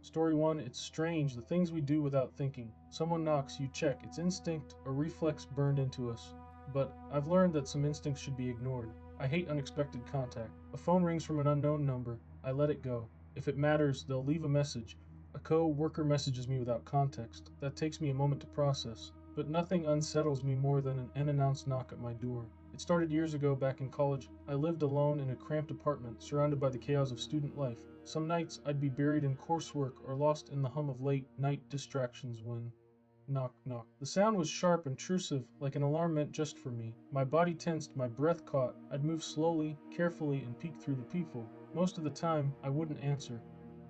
Story 1. It's strange, the things we do without thinking. Someone knocks, you check. It's instinct, a reflex burned into us. But I've learned that some instincts should be ignored. I hate unexpected contact. A phone rings from an unknown number. I let it go. If it matters, they'll leave a message. A co-worker messages me without context. That takes me a moment to process. But nothing unsettles me more than an unannounced knock at my door. It started years ago back in college. I lived alone in a cramped apartment, surrounded by the chaos of student life. Some nights I'd be buried in coursework or lost in the hum of late night distractions when knock, knock. The sound was sharp, intrusive, like an alarm meant just for me. My body tensed, my breath caught. I'd move slowly, carefully, and peek through the peephole. Most of the time, I wouldn't answer.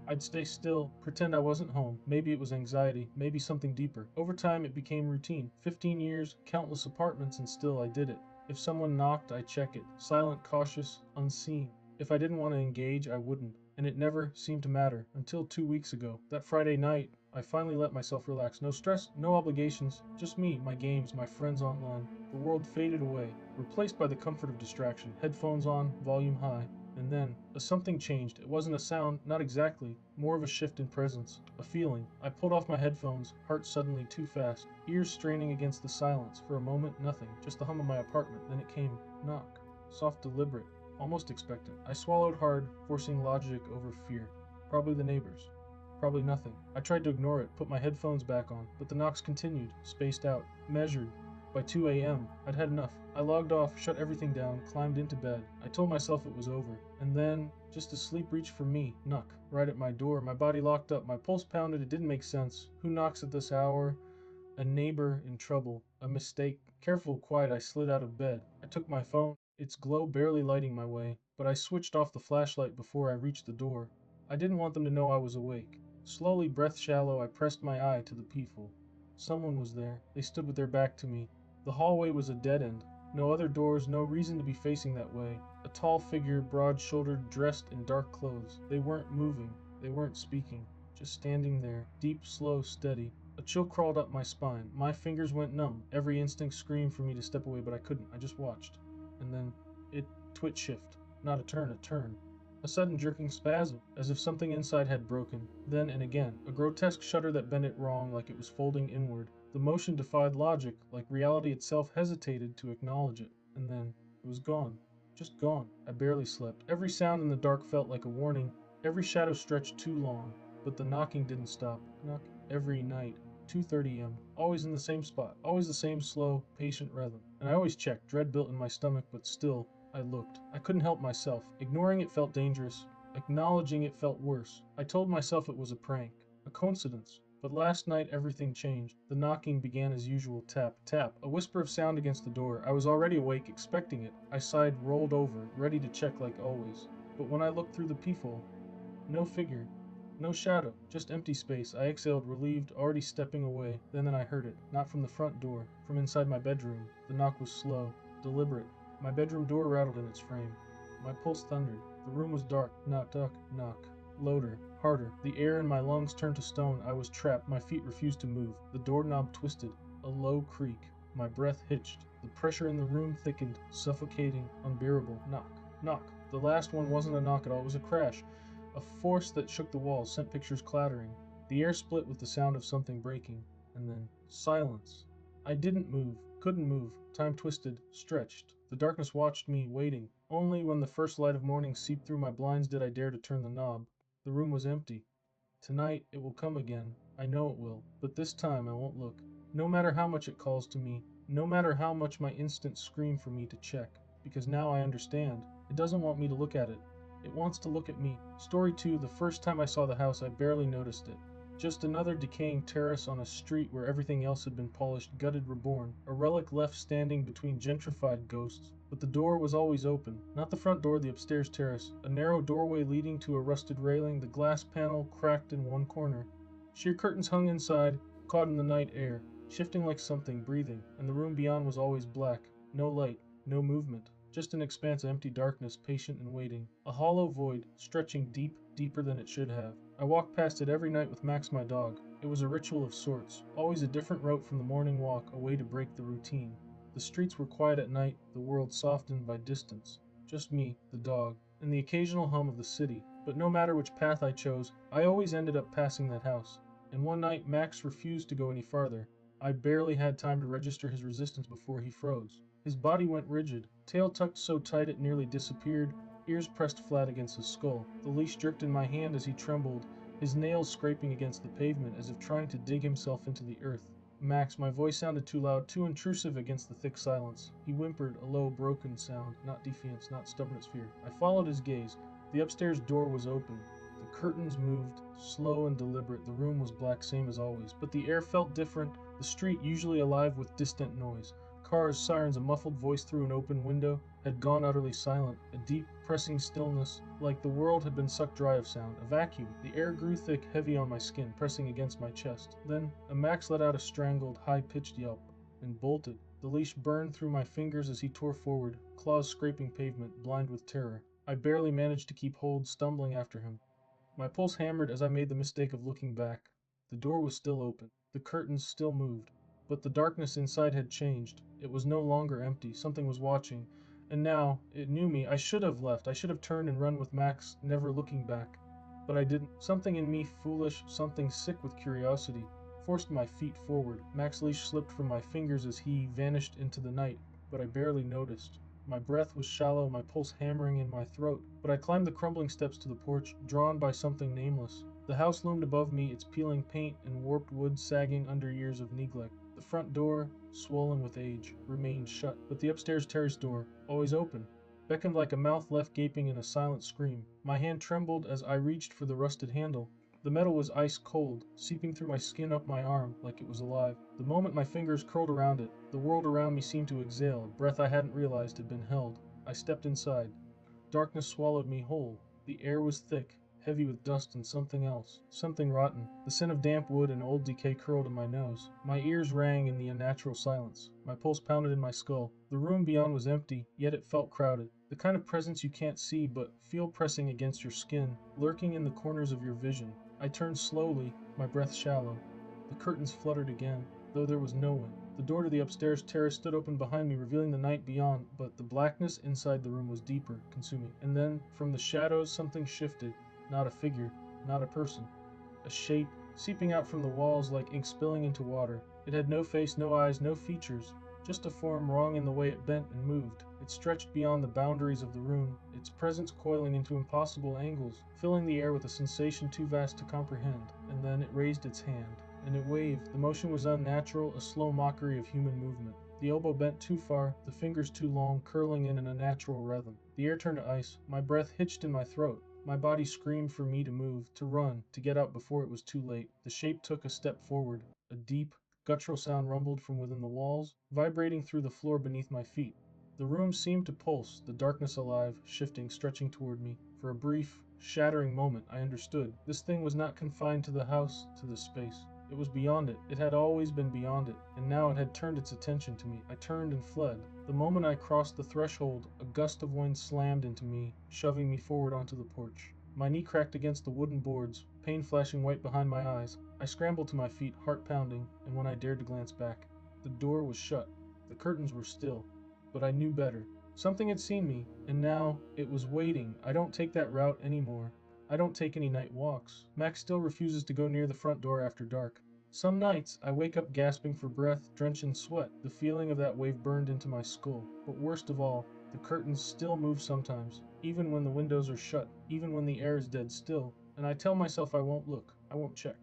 I'd stay still, pretend I wasn't home. Maybe it was anxiety, maybe something deeper. Over time, it became routine. 15 years, countless apartments, and still I did it. If someone knocked, I check it. Silent, cautious, unseen. If I didn't want to engage, I wouldn't. And it never seemed to matter until 2 weeks ago. That Friday night, I finally let myself relax. No stress, no obligations, just me, my games, my friends online. The world faded away, replaced by the comfort of distraction. Headphones on, volume high. And then, something changed. It wasn't a sound, not exactly, more of a shift in presence, a feeling. I pulled off my headphones, heart suddenly too fast, ears straining against the silence. For a moment, nothing, just the hum of my apartment. Then it came. Knock. Soft, deliberate, almost expectant. I swallowed hard, forcing logic over fear. Probably the neighbors. Probably nothing. I tried to ignore it, put my headphones back on, but the knocks continued, spaced out, measured. By 2 a.m., I'd had enough. I logged off, shut everything down, climbed into bed. I told myself it was over. And then, just as sleep reached for me, knock, right at my door. My body locked up, my pulse pounded, it didn't make sense. Who knocks at this hour? A neighbor in trouble. A mistake. Careful, quiet, I slid out of bed. I took my phone, its glow barely lighting my way, but I switched off the flashlight before I reached the door. I didn't want them to know I was awake. Slowly, breath shallow, I pressed my eye to the peephole. Someone was there. They stood with their back to me. The hallway was a dead end. No other doors, no reason to be facing that way. A tall figure, broad-shouldered, dressed in dark clothes. They weren't moving. They weren't speaking. Just standing there, deep, slow, steady. A chill crawled up my spine. My fingers went numb. Every instinct screamed for me to step away, but I couldn't. I just watched. And then, it twitch shift. Not a turn, a turn. A sudden jerking spasm, as if something inside had broken. Then and again, a grotesque shudder that bent it wrong, like it was folding inward. The motion defied logic, like reality itself hesitated to acknowledge it. And then, it was gone. Just gone. I barely slept. Every sound in the dark felt like a warning. Every shadow stretched too long. But the knocking didn't stop. Knock every night. 2:30 a.m. Always in the same spot. Always the same slow, patient rhythm. And I always checked, dread built in my stomach, but still, I looked. I couldn't help myself. Ignoring it felt dangerous. Acknowledging it felt worse. I told myself it was a prank, a coincidence. But last night everything changed. The knocking began as usual. Tap, tap. A whisper of sound against the door. I was already awake, expecting it. I sighed, rolled over, ready to check like always. But when I looked through the peephole, no figure. No shadow, just empty space. I exhaled, relieved, already stepping away. Then I heard it. Not from the front door, from inside my bedroom. The knock was slow, deliberate. My bedroom door rattled in its frame. My pulse thundered. The room was dark. Knock, knock, knock. Louder, harder. The air in my lungs turned to stone. I was trapped. My feet refused to move. The doorknob twisted. A low creak. My breath hitched. The pressure in the room thickened, suffocating, unbearable. Knock, knock. The last one wasn't a knock at all. It was a crash. A force that shook the walls, sent pictures clattering. The air split with the sound of something breaking. And then, silence. I didn't move, couldn't move. Time twisted, stretched. The darkness watched me, waiting. Only when the first light of morning seeped through my blinds did I dare to turn the knob. The room was empty. Tonight, it will come again. I know it will. But this time, I won't look. No matter how much it calls to me. No matter how much my instincts scream for me to check. Because now I understand. It doesn't want me to look at it. It wants to look at me. Story 2. The first time I saw the house, I barely noticed it. Just another decaying terrace on a street where everything else had been polished, gutted, reborn. A relic left standing between gentrified ghosts. But the door was always open. Not the front door, the upstairs terrace. A narrow doorway leading to a rusted railing, the glass panel cracked in one corner. Sheer curtains hung inside, caught in the night air, shifting like something, breathing. And the room beyond was always black. No light, no movement. Just an expanse of empty darkness, patient and waiting. A hollow void, stretching deep, deeper than it should have. I walked past it every night with Max, my dog. It was a ritual of sorts, always a different route from the morning walk, a way to break the routine. The streets were quiet at night, the world softened by distance. Just me, the dog, and the occasional hum of the city. But no matter which path I chose, I always ended up passing that house. And one night, Max refused to go any farther. I barely had time to register his resistance before he froze. His body went rigid, tail tucked so tight it nearly disappeared, ears pressed flat against his skull. The leash jerked in my hand as he trembled, his nails scraping against the pavement as if trying to dig himself into the earth. Max, my voice sounded too loud, too intrusive against the thick silence. He whimpered, a low, broken sound, not defiance, not stubborn as fear. I followed his gaze. The upstairs door was open. The curtains moved, slow and deliberate. The room was black, same as always, but the air felt different, the street, usually alive with distant noise. Cars, sirens, a muffled voice through an open window, had gone utterly silent, a deep, pressing stillness, like the world had been sucked dry of sound, a vacuum. The air grew thick, heavy on my skin, pressing against my chest. Then, Max let out a strangled, high-pitched yelp, and bolted. The leash burned through my fingers as he tore forward, claws scraping pavement, blind with terror. I barely managed to keep hold, stumbling after him. My pulse hammered as I made the mistake of looking back. The door was still open. The curtains still moved. But the darkness inside had changed. It was no longer empty. Something was watching. And now, it knew me. I should have left. I should have turned and run with Max, never looking back. But I didn't. Something in me, foolish, something sick with curiosity, forced my feet forward. Max's leash slipped from my fingers as he vanished into the night, but I barely noticed. My breath was shallow, my pulse hammering in my throat, but I climbed the crumbling steps to the porch, drawn by something nameless. The house loomed above me, its peeling paint and warped wood sagging under years of neglect. The front door, swollen with age, remained shut, but the upstairs terrace door, always open, beckoned like a mouth left gaping in a silent scream. My hand trembled as I reached for the rusted handle. The metal was ice cold, seeping through my skin up my arm like it was alive. The moment my fingers curled around it, the world around me seemed to exhale, a breath I hadn't realized had been held. I stepped inside. Darkness swallowed me whole. The air was thick, heavy with dust and something else, something rotten. The scent of damp wood and old decay curled in my nose. My ears rang in the unnatural silence. My pulse pounded in my skull. The room beyond was empty, yet it felt crowded. The kind of presence you can't see but feel pressing against your skin, lurking in the corners of your vision. I turned slowly, my breath shallow. The curtains fluttered again, though there was no one. The door to the upstairs terrace stood open behind me, revealing the night beyond, but the blackness inside the room was deeper, consuming. And then, from the shadows, something shifted. Not a figure, not a person. A shape, seeping out from the walls like ink spilling into water. It had no face, no eyes, no features, just a form wrong in the way it bent and moved. It stretched beyond the boundaries of the room, its presence coiling into impossible angles, filling the air with a sensation too vast to comprehend. And then it raised its hand, and it waved. The motion was unnatural, a slow mockery of human movement. The elbow bent too far, the fingers too long, curling in an unnatural rhythm. The air turned to ice. My breath hitched in my throat. My body screamed for me to move, to run, to get out before it was too late. The shape took a step forward. A deep, guttural sound rumbled from within the walls, vibrating through the floor beneath my feet. The room seemed to pulse, the darkness alive, shifting, stretching toward me. For a brief, shattering moment, I understood. This thing was not confined to the house, to the space. It was beyond it. It had always been beyond it, and now it had turned its attention to me. I turned and fled. The moment I crossed the threshold, a gust of wind slammed into me, shoving me forward onto the porch. My knee cracked against the wooden boards, pain flashing white behind my eyes. I scrambled to my feet, heart pounding, and when I dared to glance back, the door was shut. The curtains were still. But I knew better. Something had seen me, and now it was waiting. I don't take that route anymore. I don't take any night walks. Max still refuses to go near the front door after dark. Some nights, I wake up gasping for breath, drenched in sweat. The feeling of that wave burned into my skull. But worst of all, the curtains still move sometimes, even when the windows are shut, even when the air is dead still, and I tell myself I won't look, I won't check.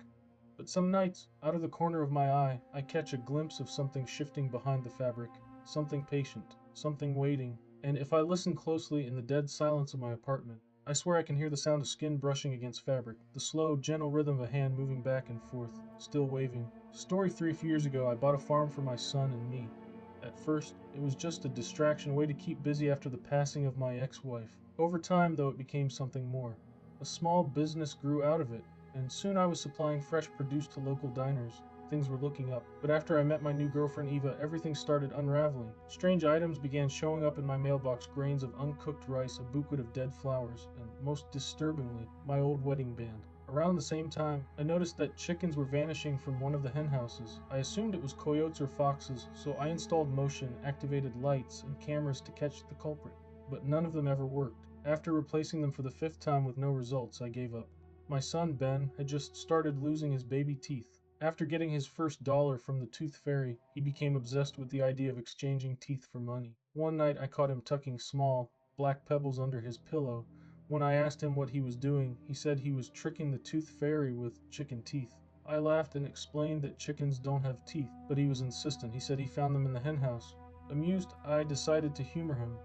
But some nights, out of the corner of my eye, I catch a glimpse of something shifting behind the fabric, something patient, something waiting, and if I listen closely in the dead silence of my apartment, I swear I can hear the sound of skin brushing against fabric, the slow, gentle rhythm of a hand moving back and forth, still waving. Story 3 years ago, I bought a farm for my son and me. At first, it was just a distraction, a way to keep busy after the passing of my ex-wife. Over time, though, it became something more. A small business grew out of it, and soon I was supplying fresh produce to local diners. Things were looking up. But after I met my new girlfriend Eva, everything started unraveling. Strange items began showing up in my mailbox, grains of uncooked rice, a bouquet of dead flowers, and most disturbingly, my old wedding band. Around the same time, I noticed that chickens were vanishing from one of the hen houses. I assumed it was coyotes or foxes, so I installed motion, activated lights, and cameras to catch the culprit. But none of them ever worked. After replacing them for the fifth time with no results, I gave up. My son, Ben, had just started losing his baby teeth. After getting his first dollar from the tooth fairy, he became obsessed with the idea of exchanging teeth for money. One night I caught him tucking small, black pebbles under his pillow. When I asked him what he was doing, he said he was tricking the tooth fairy with chicken teeth. I laughed and explained that chickens don't have teeth, but he was insistent. He said he found them in the henhouse. Amused, I decided to humor him.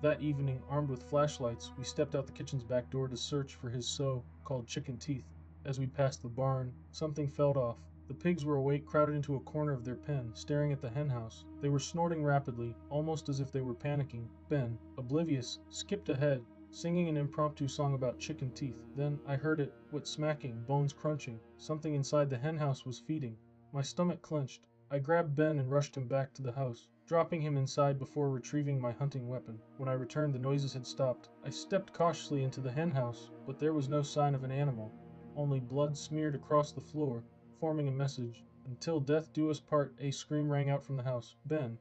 That evening, armed with flashlights, we stepped out the kitchen's back door to search for his so-called chicken teeth. As we passed the barn, something felt off. The pigs were awake, crowded into a corner of their pen, staring at the henhouse. They were snorting rapidly, almost as if they were panicking. Ben, oblivious, skipped ahead, singing an impromptu song about chicken teeth. Then I heard it, with smacking, bones crunching. Something inside the henhouse was feeding. My stomach clenched. I grabbed Ben and rushed him back to the house, dropping him inside before retrieving my hunting weapon. When I returned, the noises had stopped. I stepped cautiously into the henhouse, but there was no sign of an animal, only blood smeared across the floor, forming a message. Until death do us part, a scream rang out from the house. Ben.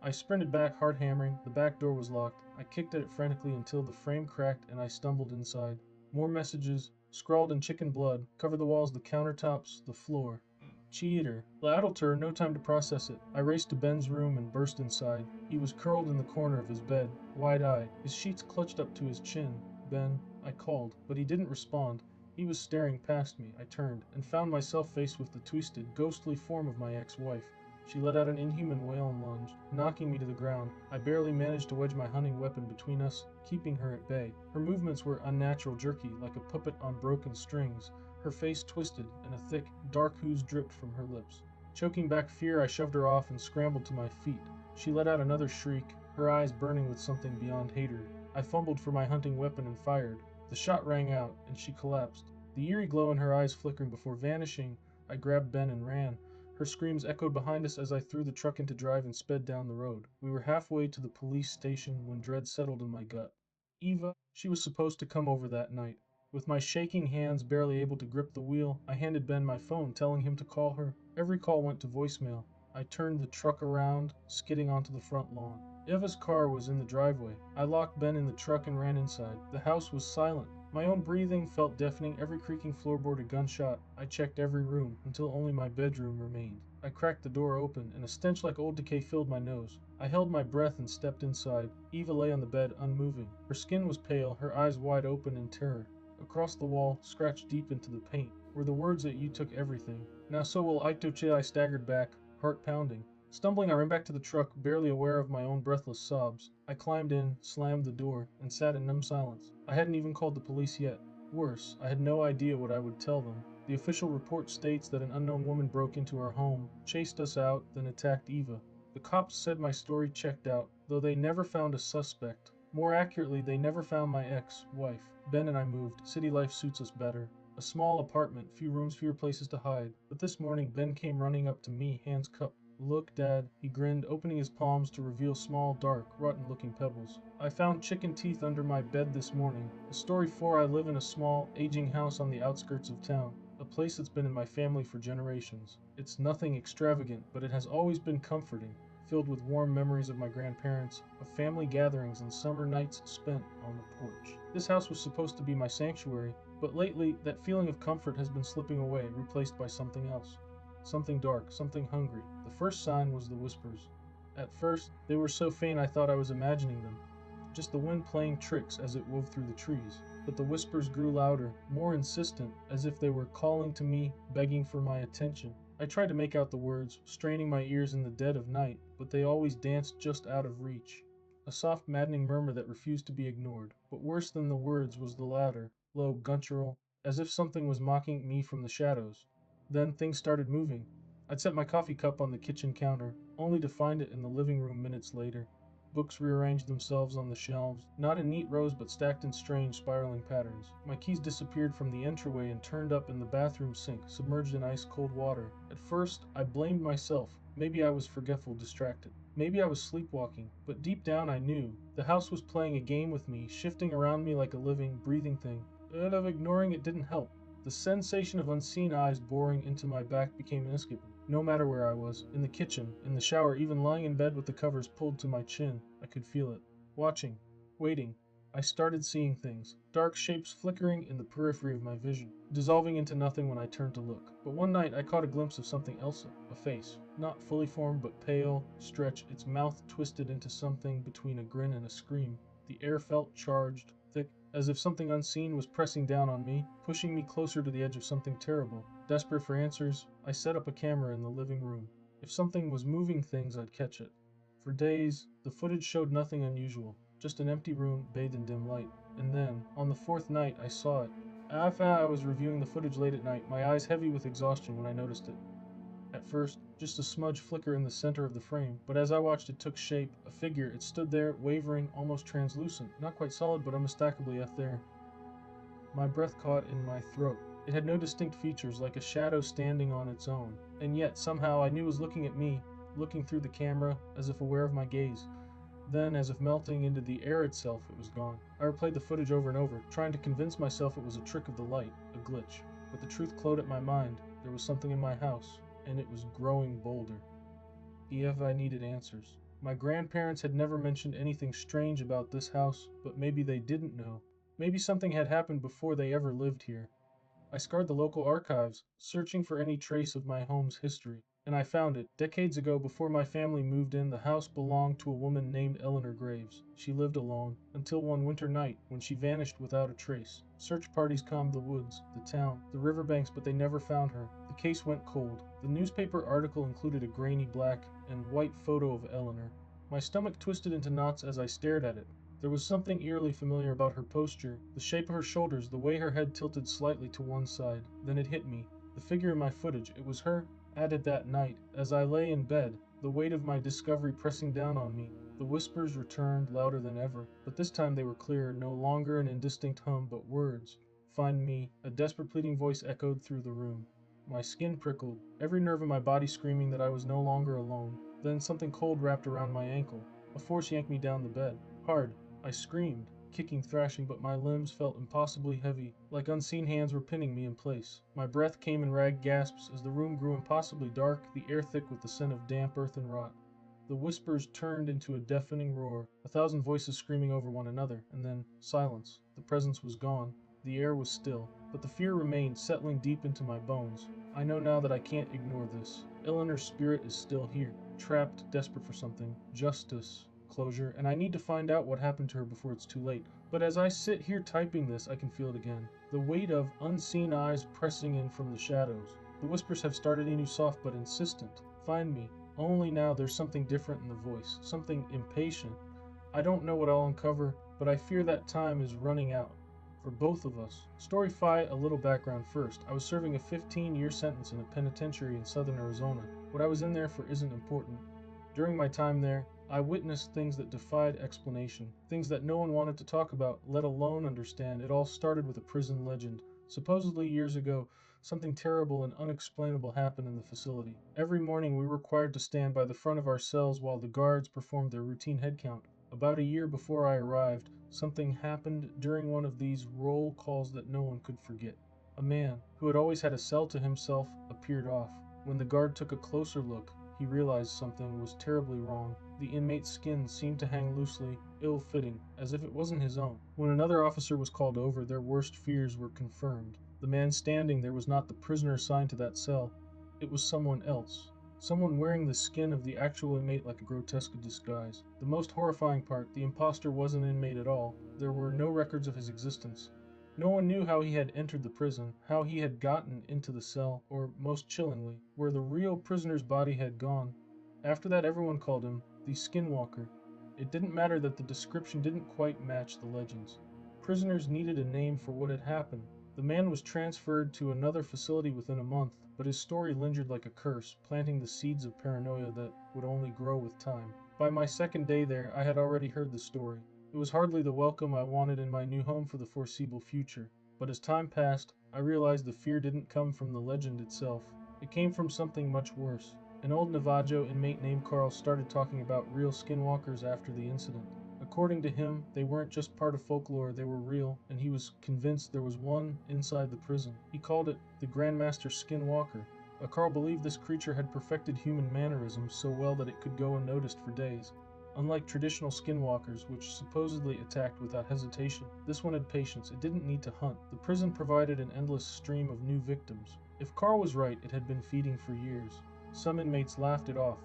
I sprinted back, heart hammering. The back door was locked. I kicked at it frantically until the frame cracked and I stumbled inside. More messages, scrawled in chicken blood, covered the walls, the countertops, the floor. Cheater. That'll turn, no time to process it. I raced to Ben's room and burst inside. He was curled in the corner of his bed, wide-eyed, his sheets clutched up to his chin. Ben, I called, but he didn't respond. He was staring past me. I turned, and found myself faced with the twisted, ghostly form of my ex-wife. She let out an inhuman wail and lunged, knocking me to the ground. I barely managed to wedge my hunting weapon between us, keeping her at bay. Her movements were unnatural, jerky, like a puppet on broken strings. Her face twisted, and a thick, dark ooze dripped from her lips. Choking back fear, I shoved her off and scrambled to my feet. She let out another shriek, her eyes burning with something beyond hatred. I fumbled for my hunting weapon and fired. The shot rang out, and she collapsed. The eerie glow in her eyes flickering before vanishing, I grabbed Ben and ran. Her screams echoed behind us as I threw the truck into drive and sped down the road. We were halfway to the police station when dread settled in my gut. Eva, she was supposed to come over that night. With my shaking hands barely able to grip the wheel, I handed Ben my phone, telling him to call her. Every call went to voicemail. I turned the truck around, skidding onto the front lawn. Eva's car was in the driveway. I locked Ben in the truck and ran inside. The house was silent. My own breathing felt deafening, every creaking floorboard a gunshot. I checked every room, until only my bedroom remained. I cracked the door open, and a stench like old decay filled my nose. I held my breath and stepped inside. Eva lay on the bed, unmoving. Her skin was pale, her eyes wide open in terror. Across the wall, scratched deep into the paint, were the words that you took everything. Now so will Aitoche. I staggered back, heart pounding. Stumbling, I ran back to the truck, barely aware of my own breathless sobs. I climbed in, slammed the door, and sat in numb silence. I hadn't even called the police yet. Worse, I had no idea what I would tell them. The official report states that an unknown woman broke into our home, chased us out, then attacked Eva. The cops said my story checked out, though they never found a suspect. More accurately, they never found my ex-wife. Ben and I moved. City life suits us better. A small apartment, few rooms, fewer places to hide. But this morning, Ben came running up to me, hands cupped. Look, Dad, he grinned, opening his palms to reveal small, dark, rotten-looking pebbles. I found chicken teeth under my bed this morning. A story 4, I live in a small, aging house on the outskirts of town. A place that's been in my family for generations. It's nothing extravagant, but it has always been comforting, filled with warm memories of my grandparents, of family gatherings and summer nights spent on the porch. This house was supposed to be my sanctuary, but lately that feeling of comfort has been slipping away, replaced by something else. Something dark, something hungry. The first sign was the whispers. At first, they were so faint I thought I was imagining them, just the wind playing tricks as it wove through the trees. But the whispers grew louder, more insistent, as if they were calling to me, begging for my attention. I tried to make out the words, straining my ears in the dead of night, but they always danced just out of reach. A soft, maddening murmur that refused to be ignored. But worse than the words was the louder, low guttural, as if something was mocking me from the shadows. Then things started moving. I'd set my coffee cup on the kitchen counter, only to find it in the living room minutes later. Books rearranged themselves on the shelves, not in neat rows but stacked in strange, spiraling patterns. My keys disappeared from the entryway and turned up in the bathroom sink, submerged in ice-cold water. At first, I blamed myself. Maybe I was forgetful, distracted. Maybe I was sleepwalking. But deep down I knew. The house was playing a game with me, shifting around me like a living, breathing thing. But of ignoring it didn't help. The sensation of unseen eyes boring into my back became inescapable. No matter where I was, in the kitchen, in the shower, even lying in bed with the covers pulled to my chin, I could feel it. Watching. Waiting. I started seeing things, dark shapes flickering in the periphery of my vision, dissolving into nothing when I turned to look. But one night I caught a glimpse of something else, a face, not fully formed but pale, stretched, its mouth twisted into something between a grin and a scream. The air felt charged, thick, as if something unseen was pressing down on me, pushing me closer to the edge of something terrible. Desperate for answers, I set up a camera in the living room. If something was moving things, I'd catch it. For days, the footage showed nothing unusual, just an empty room bathed in dim light. And then, on the fourth night, I saw it. After I was reviewing the footage late at night, my eyes heavy with exhaustion when I noticed it. At first, just a smudge flicker in the center of the frame, but as I watched it took shape, a figure, it stood there, wavering, almost translucent, not quite solid, but unmistakably there. My breath caught in my throat. It had no distinct features, like a shadow standing on its own, and yet somehow I knew it was looking at me, looking through the camera, as if aware of my gaze. Then, as if melting into the air itself, it was gone. I replayed the footage over and over, trying to convince myself it was a trick of the light, a glitch. But the truth clouded at my mind. There was something in my house, and it was growing bolder. I needed answers. My grandparents had never mentioned anything strange about this house, but maybe they didn't know. Maybe something had happened before they ever lived here. I scoured the local archives, searching for any trace of my home's history, and I found it. Decades ago, before my family moved in, the house belonged to a woman named Eleanor Graves. She lived alone, until one winter night, when she vanished without a trace. Search parties combed the woods, the town, the riverbanks, but they never found her. The case went cold. The newspaper article included a grainy black and white photo of Eleanor. My stomach twisted into knots as I stared at it. There was something eerily familiar about her posture, the shape of her shoulders, the way her head tilted slightly to one side. Then it hit me. The figure in my footage, it was her, added that night, as I lay in bed, the weight of my discovery pressing down on me. The whispers returned louder than ever, but this time they were clearer, no longer an indistinct hum, but words. Find me, a desperate pleading voice echoed through the room. My skin prickled, every nerve in my body screaming that I was no longer alone. Then something cold wrapped around my ankle. A force yanked me down the bed. Hard. I screamed, kicking, thrashing, but my limbs felt impossibly heavy, like unseen hands were pinning me in place. My breath came in ragged gasps as the room grew impossibly dark, the air thick with the scent of damp earth and rot. The whispers turned into a deafening roar, a thousand voices screaming over one another, and then silence. The presence was gone. The air was still, but the fear remained, settling deep into my bones. I know now that I can't ignore this. Eleanor's spirit is still here, trapped, desperate for something. Justice. Closure, and I need to find out what happened to her before it's too late. But as I sit here typing this, I can feel it again. The weight of unseen eyes pressing in from the shadows. The whispers have started anew, soft but insistent. Find me. Only now there's something different in the voice, something impatient. I don't know what I'll uncover, but I fear that time is running out. For both of us. Story 5, a little background first. I was serving a 15-year sentence in a penitentiary in southern Arizona. What I was in there for isn't important. During my time there, I witnessed things that defied explanation, things that no one wanted to talk about, let alone understand. It all started with a prison legend. Supposedly years ago, something terrible and unexplainable happened in the facility. Every morning we were required to stand by the front of our cells while the guards performed their routine head count. About a year before I arrived, something happened during one of these roll calls that no one could forget. A man, who had always had a cell to himself, appeared off. When the guard took a closer look, he realized something was terribly wrong. The inmate's skin seemed to hang loosely, ill-fitting, as if it wasn't his own. When another officer was called over, their worst fears were confirmed. The man standing there was not the prisoner assigned to that cell. It was someone else. Someone wearing the skin of the actual inmate like a grotesque disguise. The most horrifying part, the imposter wasn't an inmate at all. There were no records of his existence. No one knew how he had entered the prison, how he had gotten into the cell, or, most chillingly, where the real prisoner's body had gone. After that, everyone called him the Skinwalker. It didn't matter that the description didn't quite match the legends. Prisoners needed a name for what had happened. The man was transferred to another facility within a month, but his story lingered like a curse, planting the seeds of paranoia that would only grow with time. By my second day there, I had already heard the story. It was hardly the welcome I wanted in my new home for the foreseeable future, but as time passed, I realized the fear didn't come from the legend itself. It came from something much worse. An old Navajo inmate named Carl started talking about real skinwalkers after the incident. According to him, they weren't just part of folklore, they were real, and he was convinced there was one inside the prison. He called it the Grandmaster Skinwalker. Carl believed this creature had perfected human mannerisms so well that it could go unnoticed for days. Unlike traditional skinwalkers, which supposedly attacked without hesitation, this one had patience. It didn't need to hunt. The prison provided an endless stream of new victims. If Carl was right, it had been feeding for years. Some inmates laughed it off.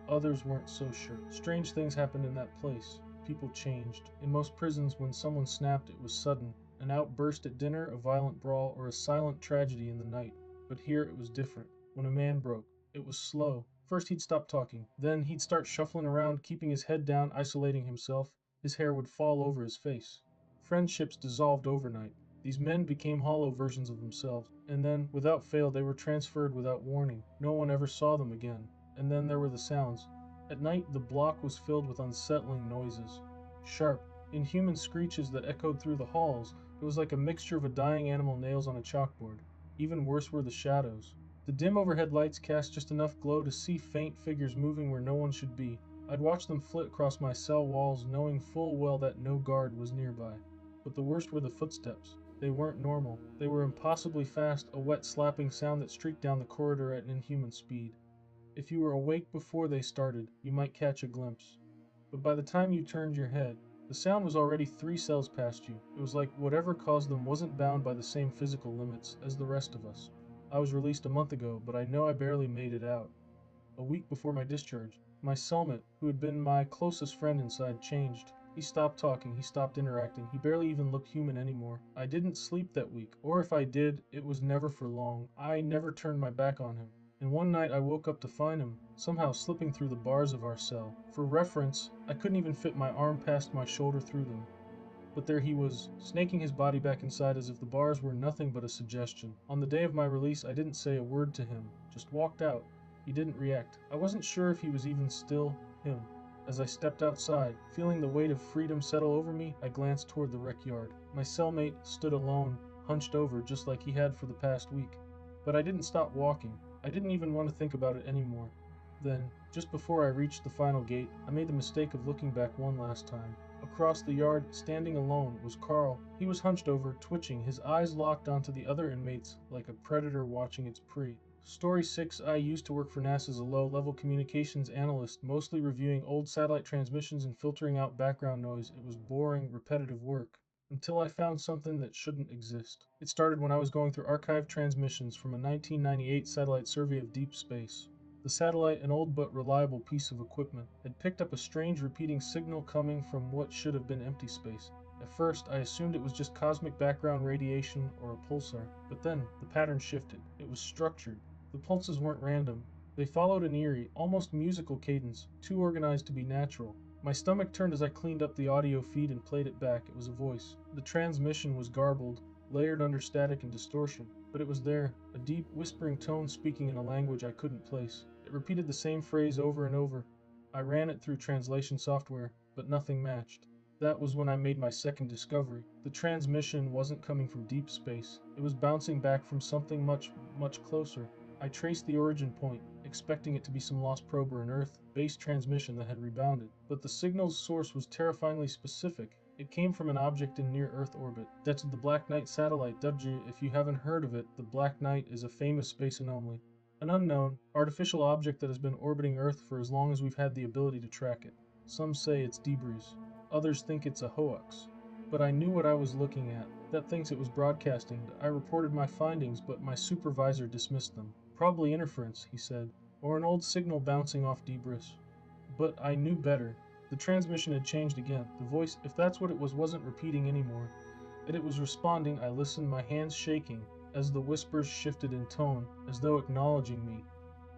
Others weren't so sure. Strange things happened in that place. People changed. In most prisons, when someone snapped, it was sudden. An outburst at dinner, a violent brawl, or a silent tragedy in the night. But here it was different. When a man broke, it was slow. First he'd stop talking. Then he'd start shuffling around, keeping his head down, isolating himself. His hair would fall over his face. Friendships dissolved overnight. These men became hollow versions of themselves. And then, without fail, they were transferred without warning. No one ever saw them again. And then there were the sounds. At night, the block was filled with unsettling noises. Sharp, inhuman screeches that echoed through the halls. It was like a mixture of a dying animal nails on a chalkboard. Even worse were the shadows. The dim overhead lights cast just enough glow to see faint figures moving where no one should be. I'd watch them flit across my cell walls, knowing full well that no guard was nearby. But the worst were the footsteps. They weren't normal. They were impossibly fast, a wet slapping sound that streaked down the corridor at an inhuman speed. If you were awake before they started, you might catch a glimpse. But by the time you turned your head, the sound was already 3 cells past you. It was like whatever caused them wasn't bound by the same physical limits as the rest of us. I was released a month ago, but I know I barely made it out. A week before my discharge, my cellmate, who had been my closest friend inside, changed. He stopped talking, he stopped interacting, he barely even looked human anymore. I didn't sleep that week, or if I did, it was never for long. I never turned my back on him. And one night I woke up to find him, somehow slipping through the bars of our cell. For reference, I couldn't even fit my arm past my shoulder through them. But there he was, snaking his body back inside as if the bars were nothing but a suggestion. On the day of my release, I didn't say a word to him, just walked out. He didn't react. I wasn't sure if he was even still him. As I stepped outside, feeling the weight of freedom settle over me, I glanced toward the rec yard. My cellmate stood alone, hunched over just like he had for the past week. But I didn't stop walking. I didn't even want to think about it anymore. Then, just before I reached the final gate, I made the mistake of looking back one last time. Across the yard, standing alone, was Carl. He was hunched over, twitching, his eyes locked onto the other inmates like a predator watching its prey. Story 6. I used to work for NASA as a low-level communications analyst, mostly reviewing old satellite transmissions and filtering out background noise. It was boring, repetitive work. Until I found something that shouldn't exist. It started when I was going through archived transmissions from a 1998 satellite survey of deep space. The satellite, an old but reliable piece of equipment, had picked up a strange repeating signal coming from what should have been empty space. At first, I assumed it was just cosmic background radiation or a pulsar, but then the pattern shifted. It was structured. The pulses weren't random. They followed an eerie, almost musical cadence, too organized to be natural. My stomach turned as I cleaned up the audio feed and played it back. It was a voice. The transmission was garbled, layered under static and distortion, but it was there, a deep, whispering tone speaking in a language I couldn't place. It repeated the same phrase over and over. I ran it through translation software, but nothing matched. That was when I made my second discovery. The transmission wasn't coming from deep space. It was bouncing back from something much, much closer. I traced the origin point, expecting it to be some lost probe or an Earth-based transmission that had rebounded. But the signal's source was terrifyingly specific. It came from an object in near-Earth orbit. That's the Black Knight satellite. If you haven't heard of it, the Black Knight is a famous space anomaly. An unknown, artificial object that has been orbiting Earth for as long as we've had the ability to track it. Some say it's debris. Others think it's a hoax. But I knew what I was looking at. That thinks it was broadcasting. I reported my findings, but my supervisor dismissed them. Probably interference, he said, or an old signal bouncing off debris. But I knew better. The transmission had changed again. The voice, if that's what it was, wasn't repeating anymore. It was responding. I listened, my hands shaking, as the whispers shifted in tone, as though acknowledging me.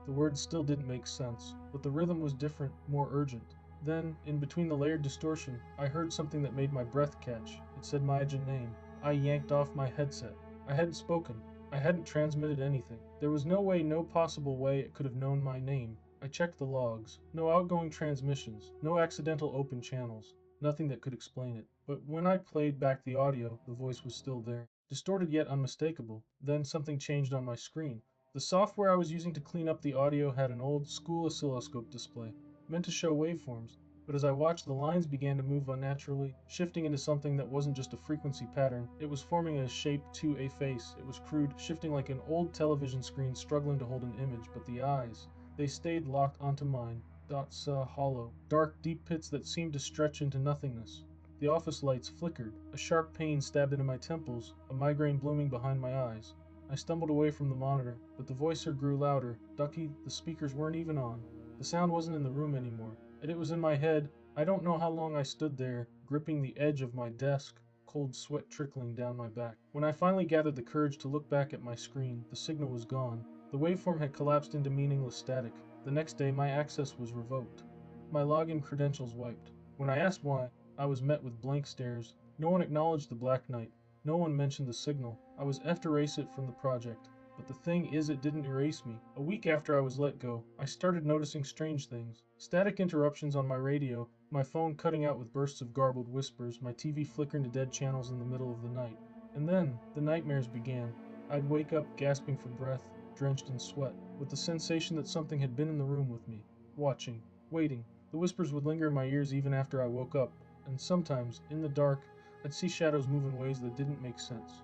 The words still didn't make sense, but the rhythm was different, more urgent. Then, in between the layered distortion, I heard something that made my breath catch. It said my agent name. I yanked off my headset. I hadn't spoken. I hadn't transmitted anything. There was no way, no possible way it could have known my name. I checked the logs. No outgoing transmissions. No accidental open channels. Nothing that could explain it. But when I played back the audio, the voice was still there. Distorted yet unmistakable. Then something changed on my screen. The software I was using to clean up the audio had an old school oscilloscope display, meant to show waveforms, but as I watched, the lines began to move unnaturally, shifting into something that wasn't just a frequency pattern. It was forming a shape to a face. It was crude, shifting like an old television screen struggling to hold an image, but the eyes, they stayed locked onto mine. Dots hollow. Dark, deep pits that seemed to stretch into nothingness. The office lights flickered. A sharp pain stabbed into my temples, a migraine blooming behind my eyes. I stumbled away from the monitor, but the voicer grew louder. Ducky, the speakers weren't even on. The sound wasn't in the room anymore. It was in my head. I don't know how long I stood there, gripping the edge of my desk, cold sweat trickling down my back. When I finally gathered the courage to look back at my screen, the signal was gone. The waveform had collapsed into meaningless static. The next day, my access was revoked. My login credentials wiped. When I asked why, I was met with blank stares. No one acknowledged the Black Knight. No one mentioned the signal. I was effed to erase it from the project. But the thing is, it didn't erase me. A week after I was let go, I started noticing strange things. Static interruptions on my radio, my phone cutting out with bursts of garbled whispers, my TV flickering to dead channels in the middle of the night. And then, the nightmares began. I'd wake up gasping for breath, drenched in sweat, with the sensation that something had been in the room with me, watching, waiting. The whispers would linger in my ears even after I woke up, and sometimes, in the dark, I'd see shadows move in ways that didn't make sense.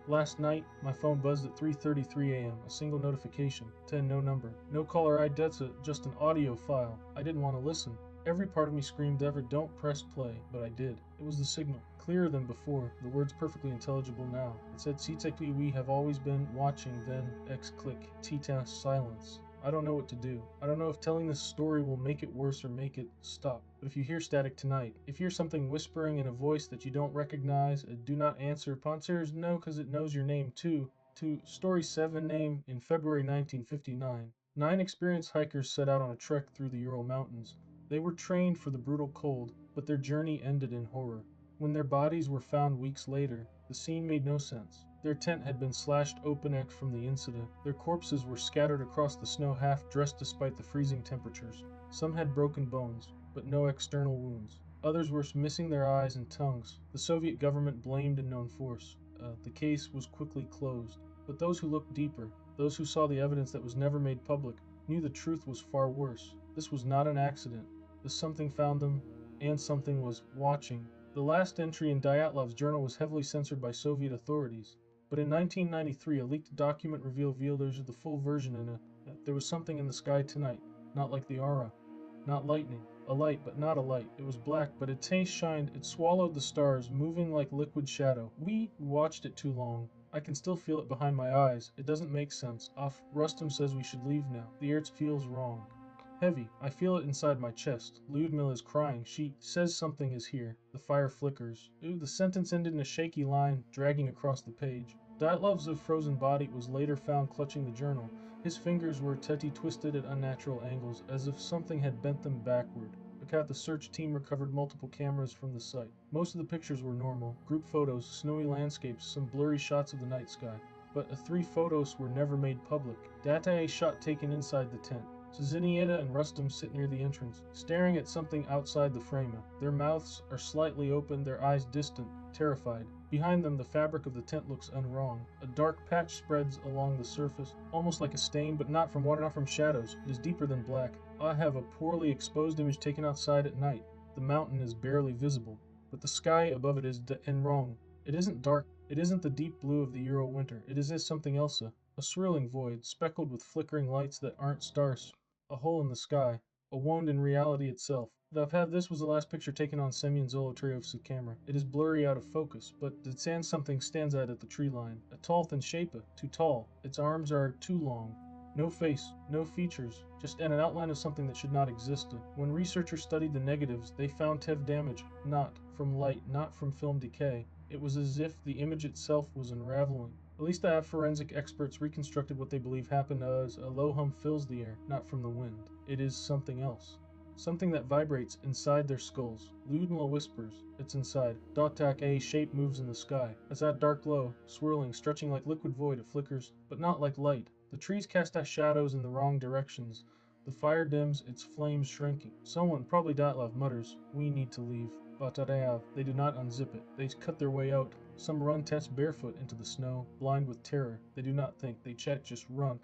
Last night, my phone buzzed at 3:33 a.m., a single notification, 10 no number. No caller ID, that's just an audio file. I didn't want to listen. Every part of me screamed ever, don't press play, but I did. It was the signal, clearer than before, the words perfectly intelligible now. It said, "Sitekli, we have always been watching, then X-click, Tita silence." I don't know what to do. I don't know if telling this story will make it worse or make it stop. But if you hear static tonight, if you hear something whispering in a voice that you don't recognize, do not answer. Poncer's no, because it knows your name too. To Story 7 name in February 1959. 9 experienced hikers set out on a trek through the Ural Mountains. They were trained for the brutal cold, but their journey ended in horror. When their bodies were found weeks later, the scene made no sense. Their tent had been slashed open from the incident. Their corpses were scattered across the snow, half dressed despite the freezing temperatures. Some had broken bones, but no external wounds. Others were missing their eyes and tongues. The Soviet government blamed unknown force. The case was quickly closed. But those who looked deeper, those who saw the evidence that was never made public, knew the truth was far worse. This was not an accident. The something found them, and something was watching. The last entry in Dyatlov's journal was heavily censored by Soviet authorities. But in 1993, a leaked document revealed the full version in it. There was something in the sky tonight, not like the aura, not lightning. A light, but not a light. It was black, but its taste shined. It swallowed the stars, moving like liquid shadow. We watched it too long. I can still feel it behind my eyes. It doesn't make sense. Rustum says we should leave now. The air feels wrong. Heavy. I feel it inside my chest. Lyudmila is crying. She says something is here. The fire flickers. Ooh, the sentence ended in a shaky line, dragging across the page. Dyatlov's frozen body was later found clutching the journal. His fingers were twisted at unnatural angles, as if something had bent them backward. The search team recovered multiple cameras from the site. Most of the pictures were normal. Group photos, snowy landscapes, some blurry shots of the night sky. But 3 photos were never made public. Data a shot taken inside the tent. Zinieta and Rustum sit near the entrance, staring at something outside the frame. Their mouths are slightly open, their eyes distant, terrified. Behind them, the fabric of the tent looks unwrung. A dark patch spreads along the surface, almost like a stain, but not from water, not from shadows. It is deeper than black. I have a poorly exposed image taken outside at night. The mountain is barely visible, but the sky above it is wrong. It isn't dark. It isn't the deep blue of the Ural winter. It is something else. A swirling void, speckled with flickering lights that aren't stars. A hole in the sky. A wound in reality itself. This was the last picture taken on Semyon Zolotaryov's camera. It is blurry out of focus, but something stands out at the tree line. A tall thin shape, too tall. Its arms are too long. No face, no features, just an outline of something that should not exist. When researchers studied the negatives, they found TEV damage, not from light, not from film decay. It was as if the image itself was unraveling. At least forensic experts reconstructed what they believe happened as a low hum fills the air, not from the wind. It is something else. Something that vibrates inside their skulls. Lyudmila whispers. It's inside. Dotak a shape moves in the sky. As that dark glow, swirling, stretching like liquid void, it flickers, but not like light. The trees cast out shadows in the wrong directions. The fire dims, its flames shrinking. Someone, probably Dyatlov, mutters, "We need to leave." Batareav. They do not unzip it. They cut their way out. Some run test barefoot into the snow, blind with terror. They do not think. They chat, just run.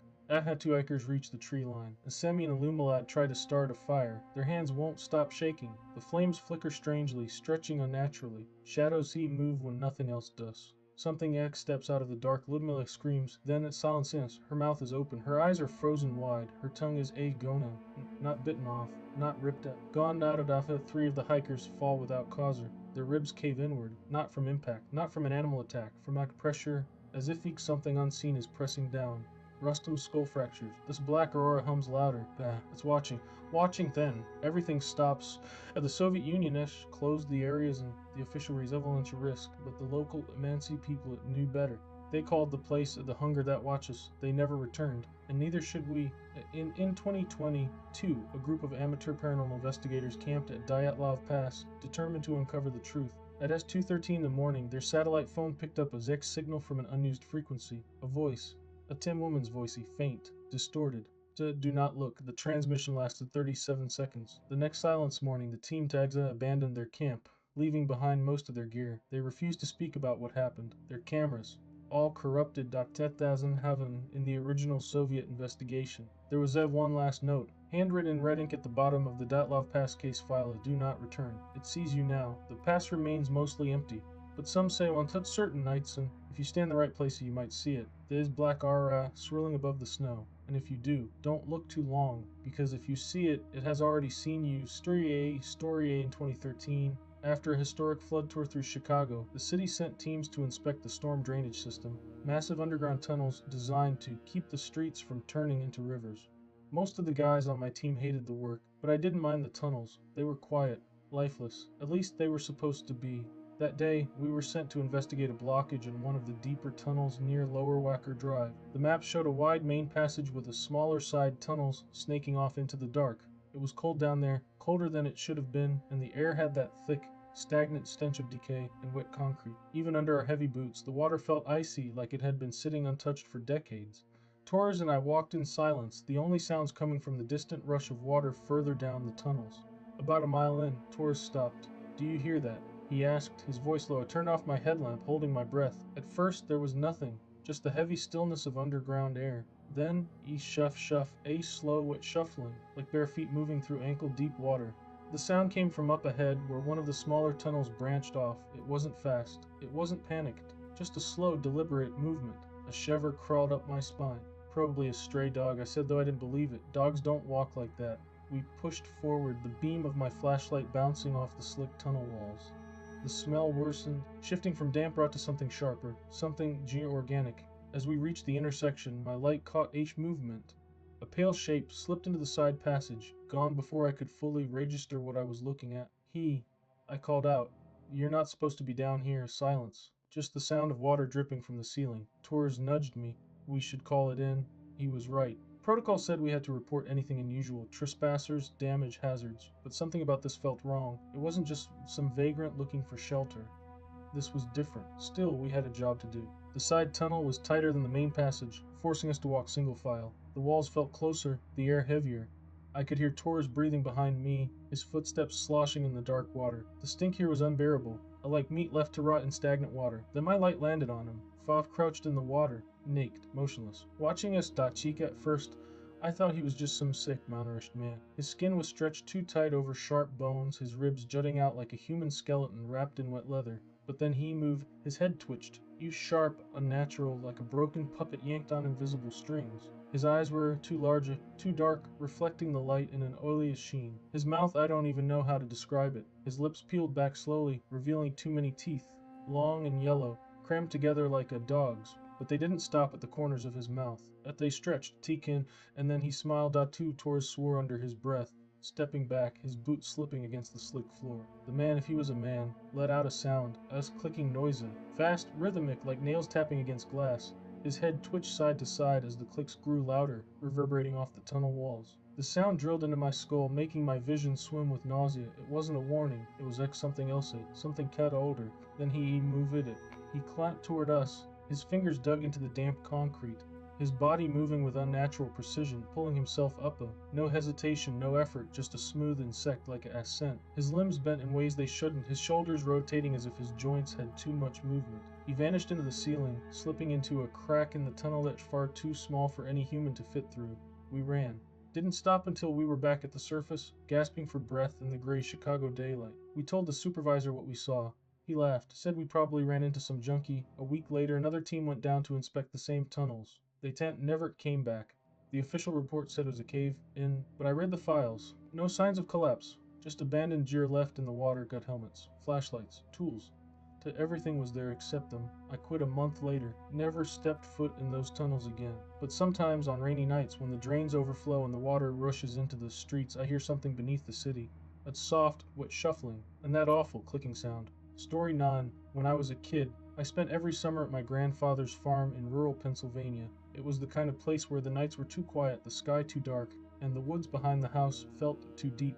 Two hikers reach the tree line. Semyon and Lumilat try to start a fire. Their hands won't stop shaking. The flames flicker strangely, stretching unnaturally. Shadows see move when nothing else does. Something X steps out of the dark. Ludmilla screams, then it silence ends. Her mouth is open. Her eyes are frozen wide. Her tongue is agonen, not bitten off, not ripped out. Gone out of Dafa, three of the hikers fall without cause. Their ribs cave inward, not from impact, not from an animal attack, from like pressure, as if something unseen is pressing down. Rustum's skull fractures. This black aurora hums louder. Bah, it's watching. Watching then. Everything stops. The Soviet Union closed the areas and the official resemblance risk, but the local Mansi people knew better. They called the place the hunger that watches. They never returned, and neither should we. In 2022, a group of amateur paranormal investigators camped at Dyatlov Pass, determined to uncover the truth. At S2:13 in the morning, their satellite phone picked up a X signal from an unused frequency. A voice. A Tim woman's voicey, faint, distorted. Do not look. The transmission lasted 37 seconds. The next silence morning, the team Tagza abandoned their camp, leaving behind most of their gear. They refused to speak about what happened. Their cameras, all corrupted haven in the original Soviet investigation. There was one last note, handwritten in red ink at the bottom of the Datlov Pass case file. Do not return. It sees you now. The pass remains mostly empty. But some say on such certain nights, and if you stand in the right place, you might see it. There is black aura swirling above the snow, and if you do, don't look too long, because if you see it, it has already seen you. Story A in 2013. After a historic flood tour through Chicago, the city sent teams to inspect the storm drainage system, massive underground tunnels designed to keep the streets from turning into rivers. Most of the guys on my team hated the work, but I didn't mind the tunnels. They were quiet, lifeless. At least they were supposed to be. That day, we were sent to investigate a blockage in one of the deeper tunnels near Lower Wacker Drive. The map showed a wide main passage with a smaller side tunnels snaking off into the dark. It was cold down there, colder than it should have been, and the air had that thick, stagnant stench of decay and wet concrete. Even under our heavy boots, the water felt icy like it had been sitting untouched for decades. Torres and I walked in silence, the only sounds coming from the distant rush of water further down the tunnels. About a mile in, Torres stopped. Do you hear that? He asked, his voice low. I turned off my headlamp, holding my breath. At first, there was nothing, just the heavy stillness of underground air. Then, a slow, wet shuffling, like bare feet moving through ankle-deep water. The sound came from up ahead, where one of the smaller tunnels branched off. It wasn't fast. It wasn't panicked. Just a slow, deliberate movement. A shiver crawled up my spine. Probably a stray dog, I said, though I didn't believe it. Dogs don't walk like that. We pushed forward, the beam of my flashlight bouncing off the slick tunnel walls. The smell worsened, shifting from damp rot to something sharper, something organic. As we reached the intersection, my light caught movement. A pale shape slipped into the side passage, gone before I could fully register what I was looking at. I called out. You're not supposed to be down here. Silence. Just the sound of water dripping from the ceiling. Torres nudged me. We should call it in. He was right. Protocol said we had to report anything unusual, trespassers, damage, hazards, but something about this felt wrong. It wasn't just some vagrant looking for shelter. This was different. Still, we had a job to do. The side tunnel was tighter than the main passage, forcing us to walk single file. The walls felt closer, the air heavier. I could hear Torres breathing behind me, his footsteps sloshing in the dark water. The stink here was unbearable, like meat left to rot in stagnant water. Then my light landed on him. Fav crouched in the water, naked, motionless. Watching us Dachika at first, I thought he was just some sick, malnourished man. His skin was stretched too tight over sharp bones, his ribs jutting out like a human skeleton wrapped in wet leather. But then he moved, his head twitched, sharp, unnatural, like a broken puppet yanked on invisible strings. His eyes were too large, too dark, reflecting the light in an oily sheen. His mouth, I don't even know how to describe it. His lips peeled back slowly, revealing too many teeth, long and yellow, crammed together like a dog's. But they didn't stop at the corners of his mouth. They stretched, Tikin, and then he smiled. Datu Torres swore under his breath, stepping back, his boots slipping against the slick floor. The man, if he was a man, let out a sound, a clicking noise, fast, rhythmic, like nails tapping against glass. His head twitched side to side as the clicks grew louder, reverberating off the tunnel walls. The sound drilled into my skull, making my vision swim with nausea. It wasn't a warning. It was something else, something cat older. Then he moved it. He clamped toward us. His fingers dug into the damp concrete, his body moving with unnatural precision, pulling himself up. No hesitation, no effort, just a smooth insect like an ascent. His limbs bent in ways they shouldn't, his shoulders rotating as if his joints had too much movement. He vanished into the ceiling, slipping into a crack in the tunnel that's far too small for any human to fit through. We ran. Didn't stop until we were back at the surface, gasping for breath in the gray Chicago daylight. We told the supervisor what we saw. He laughed, said we probably ran into some junkie. A week later, another team went down to inspect the same tunnels. They never came back. The official report said it was a cave in, but I read the files. No signs of collapse, just abandoned gear left in the water, gut helmets, flashlights, tools. Everything was there except them. I quit a month later, never stepped foot in those tunnels again. But sometimes on rainy nights, when the drains overflow and the water rushes into the streets, I hear something beneath the city. That soft, wet shuffling, and that awful clicking sound. Story 9. When I was a kid, I spent every summer at my grandfather's farm in rural Pennsylvania. It was the kind of place where the nights were too quiet, the sky too dark, and the woods behind the house felt too deep.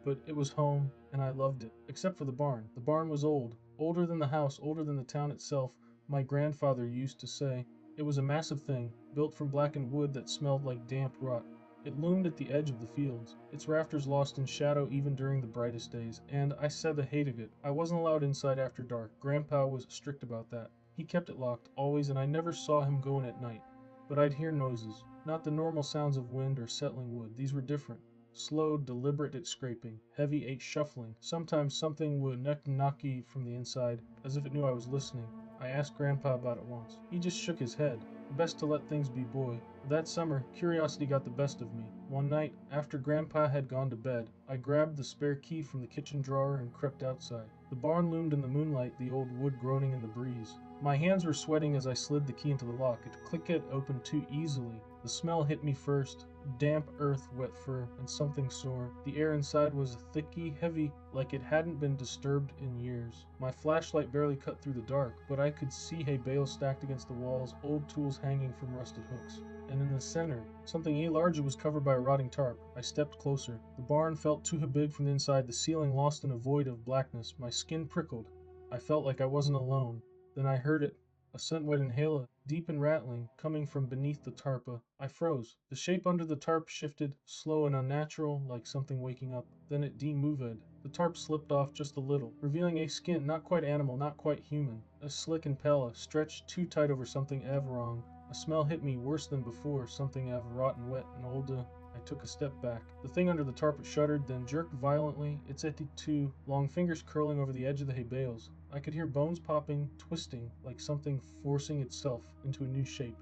But it was home, and I loved it, except for the barn. The barn was old, older than the house, older than the town itself, my grandfather used to say. It was a massive thing, built from blackened wood that smelled like damp rot. It loomed at the edge of the fields, its rafters lost in shadow even during the brightest days, and I said the hate of it. I wasn't allowed inside after dark. Grandpa was strict about that. He kept it locked, always, and I never saw him go in at night. But I'd hear noises, not the normal sounds of wind or settling wood. These were different. Slow, deliberate at scraping, heavy at shuffling. Sometimes something would knocky from the inside, as if it knew I was listening. I asked Grandpa about it once. He just shook his head. Best to let things be, boy. That summer, curiosity got the best of me. One night, after Grandpa had gone to bed, I grabbed the spare key from the kitchen drawer and crept outside. The barn loomed in the moonlight, the old wood groaning in the breeze. My hands were sweating as I slid the key into the lock. It clicked open too easily. The smell hit me first. Damp earth, wet fur, and something sore. The air inside was thicky, heavy, like it hadn't been disturbed in years. My flashlight barely cut through the dark, but I could see hay bales stacked against the walls, old tools hanging from rusted hooks. And in the center, something larger was covered by a rotting tarp. I stepped closer. The barn felt too big from the inside, the ceiling lost in a void of blackness. My skin prickled. I felt like I wasn't alone. Then I heard it. A scent would inhale, deep and rattling, coming from beneath the tarpa. I froze. The shape under the tarp shifted, slow and unnatural, like something waking up. Then it demoved. The tarp slipped off just a little, revealing a skin not quite animal, not quite human. A slick and pale, stretched too tight over something wrong. A smell hit me worse than before, something rotten, wet, and old. I took a step back. The thing under the tarp shuddered, then jerked violently, its two long fingers curling over the edge of the hay bales. I could hear bones popping, twisting, like something forcing itself into a new shape.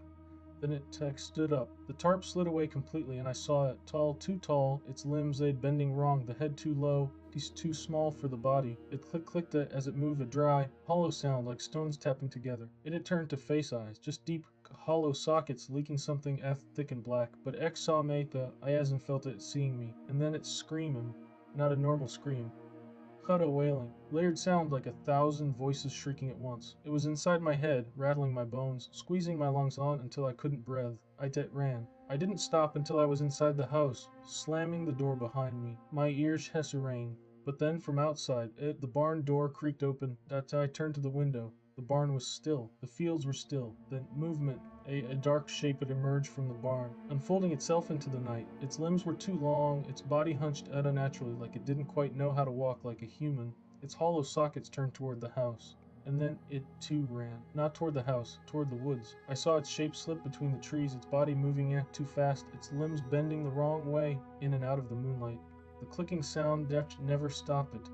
Then it stood up. The tarp slid away completely, and I saw it, tall, too tall, its limbs they'd bending wrong, the head too low, too small for the body. It clicked as it moved, a dry, hollow sound like stones tapping together. It had turned to face eyes, just deep, hollow sockets leaking something thick and black. But X saw me, I hasn't felt it seeing me, and then it's screaming, not a normal scream. Cudda wailing, layered sound like 1,000 voices shrieking at once. It was inside my head, rattling my bones, squeezing my lungs on until I couldn't breathe. I ran. I didn't stop until I was inside the house, slamming the door behind me. My ears rang. But then from outside, the barn door creaked open. I turned to the window. The barn was still. The fields were still. Then movement. A dark shape had emerged from the barn, unfolding itself into the night. Its limbs were too long, its body hunched unnaturally, like it didn't quite know how to walk like a human. Its hollow sockets turned toward the house. And then it too ran. Not toward the house, toward the woods. I saw its shape slip between the trees, its body moving too fast, its limbs bending the wrong way, in and out of the moonlight. The clicking sound never stopped it.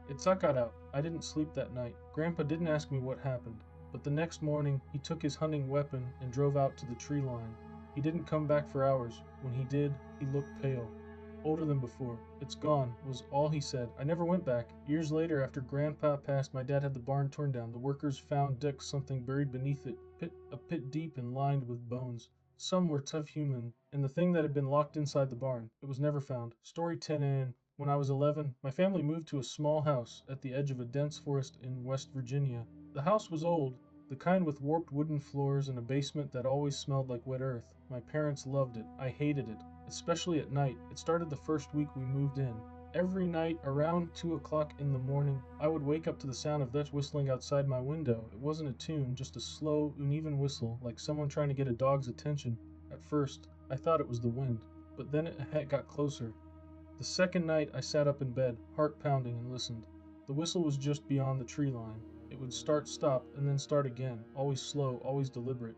It got out. I didn't sleep that night. Grandpa didn't ask me what happened. But the next morning, he took his hunting weapon and drove out to the tree line. He didn't come back for hours. When he did, he looked pale. Older than before. It's gone, was all he said. I never went back. Years later, after Grandpa passed, my dad had the barn torn down. The workers found something buried beneath it. A pit deep and lined with bones. Some were tough human, and the thing that had been locked inside the barn. It was never found. Story 10 in. When I was 11, my family moved to a small house at the edge of a dense forest in West Virginia. The house was old, the kind with warped wooden floors and a basement that always smelled like wet earth. My parents loved it. I hated it, especially at night. It started the first week we moved in. Every night, around 2 o'clock in the morning, I would wake up to the sound of Dutch whistling outside my window. It wasn't a tune, just a slow, uneven whistle, like someone trying to get a dog's attention. At first, I thought it was the wind, but then it got closer. The second night, I sat up in bed, heart pounding, and listened. The whistle was just beyond the tree line. It would start, stop, and then start again, always slow, always deliberate.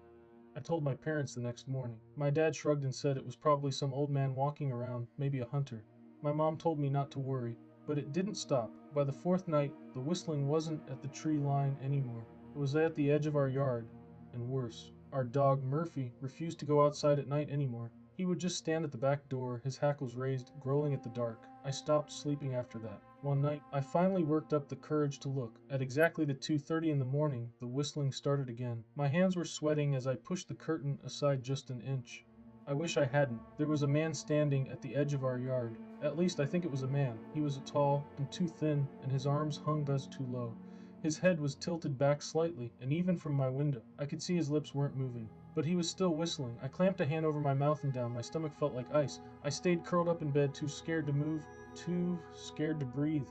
I told my parents the next morning. My dad shrugged and said it was probably some old man walking around, maybe a hunter. My mom told me not to worry. But it didn't stop. By the fourth night, the whistling wasn't at the tree line anymore. It was at the edge of our yard, and worse. Our dog, Murphy, refused to go outside at night anymore. He would just stand at the back door, his hackles raised, growling at the dark. I stopped sleeping after that. One night, I finally worked up the courage to look. At exactly the 2:30 in the morning, the whistling started again. My hands were sweating as I pushed the curtain aside just an inch. I wish I hadn't. There was a man standing at the edge of our yard. At least I think it was a man. He was tall and too thin, and his arms hung thus too low. His head was tilted back slightly, and even from my window, I could see his lips weren't moving. But he was still whistling. I clamped a hand over my mouth and down. My stomach felt like ice. I stayed curled up in bed, too scared to move, too scared to breathe.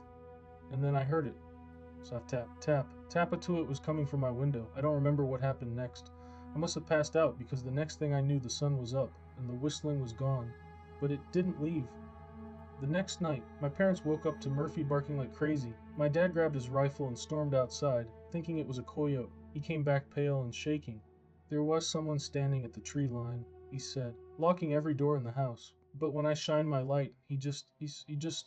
And then I heard it. Soft tap, tap. Tappa was coming from my window. I don't remember what happened next. I must have passed out because the next thing I knew the sun was up and the whistling was gone. But it didn't leave. The next night, my parents woke up to Murphy barking like crazy. My dad grabbed his rifle and stormed outside, thinking it was a coyote. He came back pale and shaking. There was someone standing at the tree line, he said, locking every door in the house. But when I shined my light, he just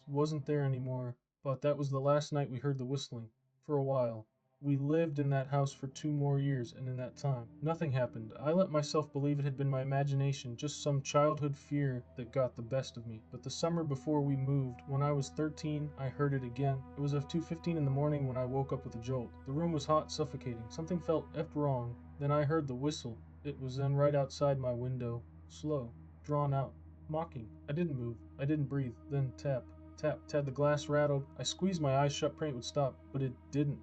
wasn't there anymore. But that was the last night we heard the whistling. For a while. We lived in that house for 2 more years, and in that time, nothing happened. I let myself believe it had been my imagination, just some childhood fear that got the best of me. But the summer before we moved, when I was 13, I heard it again. It was at 2:15 in the morning when I woke up with a jolt. The room was hot, suffocating. Something felt effed wrong. Then I heard the whistle. It was then right outside my window. Slow. Drawn out. Mocking. I didn't move. I didn't breathe. Then tap. Tap. Tap. The glass rattled. I squeezed my eyes shut, praying it would stop, but it didn't.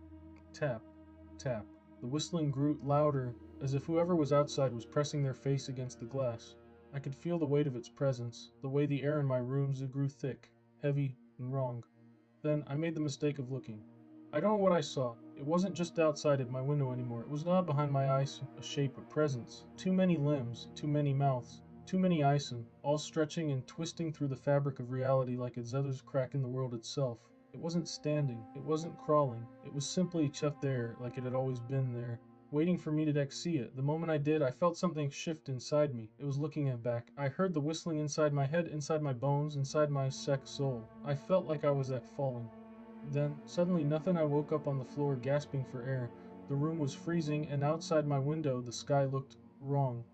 Tap, tap. The whistling grew louder, as if whoever was outside was pressing their face against the glass. I could feel the weight of its presence, the way the air in my rooms grew thick, heavy, and wrong. Then I made the mistake of looking. I don't know what I saw. It wasn't just outside at my window anymore. It was not behind my eyes, a shape, a presence. Too many limbs, too many mouths, too many Ison, all stretching and twisting through the fabric of reality like its others crack in the world itself. It wasn't standing, it wasn't crawling, it was simply just there like it had always been there, waiting for me to see it. The moment I did, I felt something shift inside me. It was looking at back. I heard the whistling inside my head, inside my bones, inside my sick soul. I felt like I was falling. Then, suddenly nothing. I woke up on the floor, gasping for air. The room was freezing, and outside my window the sky looked wrong.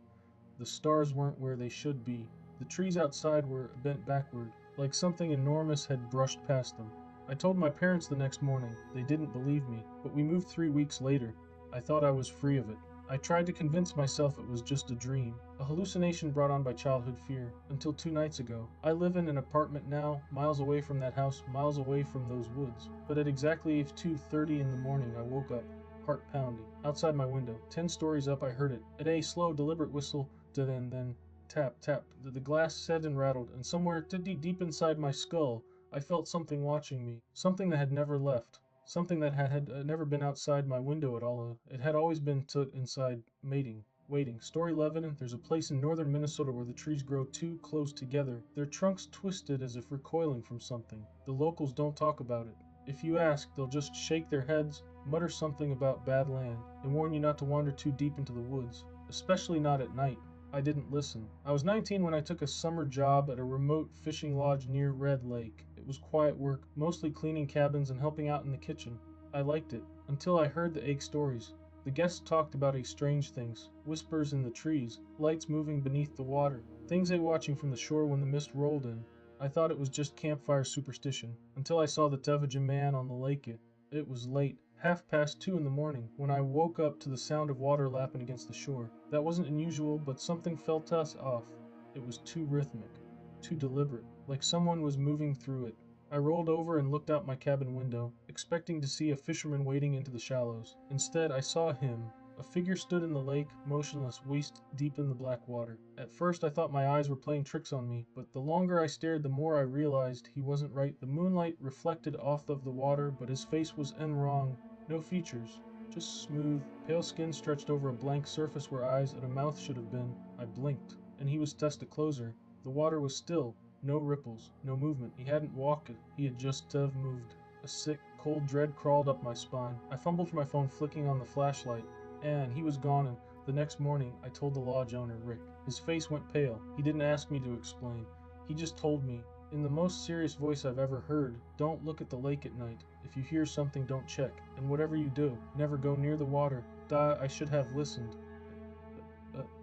The stars weren't where they should be. The trees outside were bent backward, like something enormous had brushed past them. I told my parents the next morning. They didn't believe me, but we moved 3 weeks later. I thought I was free of it. I tried to convince myself it was just a dream, a hallucination brought on by childhood fear, until 2 nights ago. I live in an apartment now, miles away from that house, miles away from those woods. But at exactly 2:30 in the morning, I woke up, heart pounding, outside my window. 10 stories up, I heard it. At a slow, deliberate whistle, then tap, tap. The glass said and rattled, and somewhere deep inside my skull, I felt something watching me, something that had never left, something that had never been outside my window at all. It had always been inside, mating, waiting. Story 11, there's a place in northern Minnesota where the trees grow too close together, their trunks twisted as if recoiling from something. The locals don't talk about it. If you ask, they'll just shake their heads, mutter something about bad land, and warn you not to wander too deep into the woods, especially not at night. I didn't listen. I was 19 when I took a summer job at a remote fishing lodge near Red Lake. It was quiet work, mostly cleaning cabins and helping out in the kitchen. I liked it, until I heard the ache stories. The guests talked about strange things, whispers in the trees, lights moving beneath the water, things they were watching from the shore when the mist rolled in. I thought it was just campfire superstition, until I saw the Tevaja man on the lake. It was late, 2:30 in the morning, when I woke up to the sound of water lapping against the shore. That wasn't unusual, but something felt us off. It was too rhythmic, too deliberate, like someone was moving through it. I rolled over and looked out my cabin window, expecting to see a fisherman wading into the shallows. Instead, I saw him. A figure stood in the lake, motionless, waist deep in the black water. At first I thought my eyes were playing tricks on me, but the longer I stared, the more I realized he wasn't right. The moonlight reflected off of the water, but his face was wrong. No features, just smooth, pale skin stretched over a blank surface where eyes and a mouth should have been. I blinked, and he was tested closer. The water was still, no ripples, no movement. He hadn't walked it, he had just moved. A sick, cold dread crawled up my spine. I fumbled for my phone, flicking on the flashlight. And he was gone, and the next morning I told the lodge owner, Rick. His face went pale. He didn't ask me to explain. He just told me, In the most serious voice I've ever heard, don't look at the lake at night. If you hear something, don't check. And whatever you do, never go near the water. I should have listened.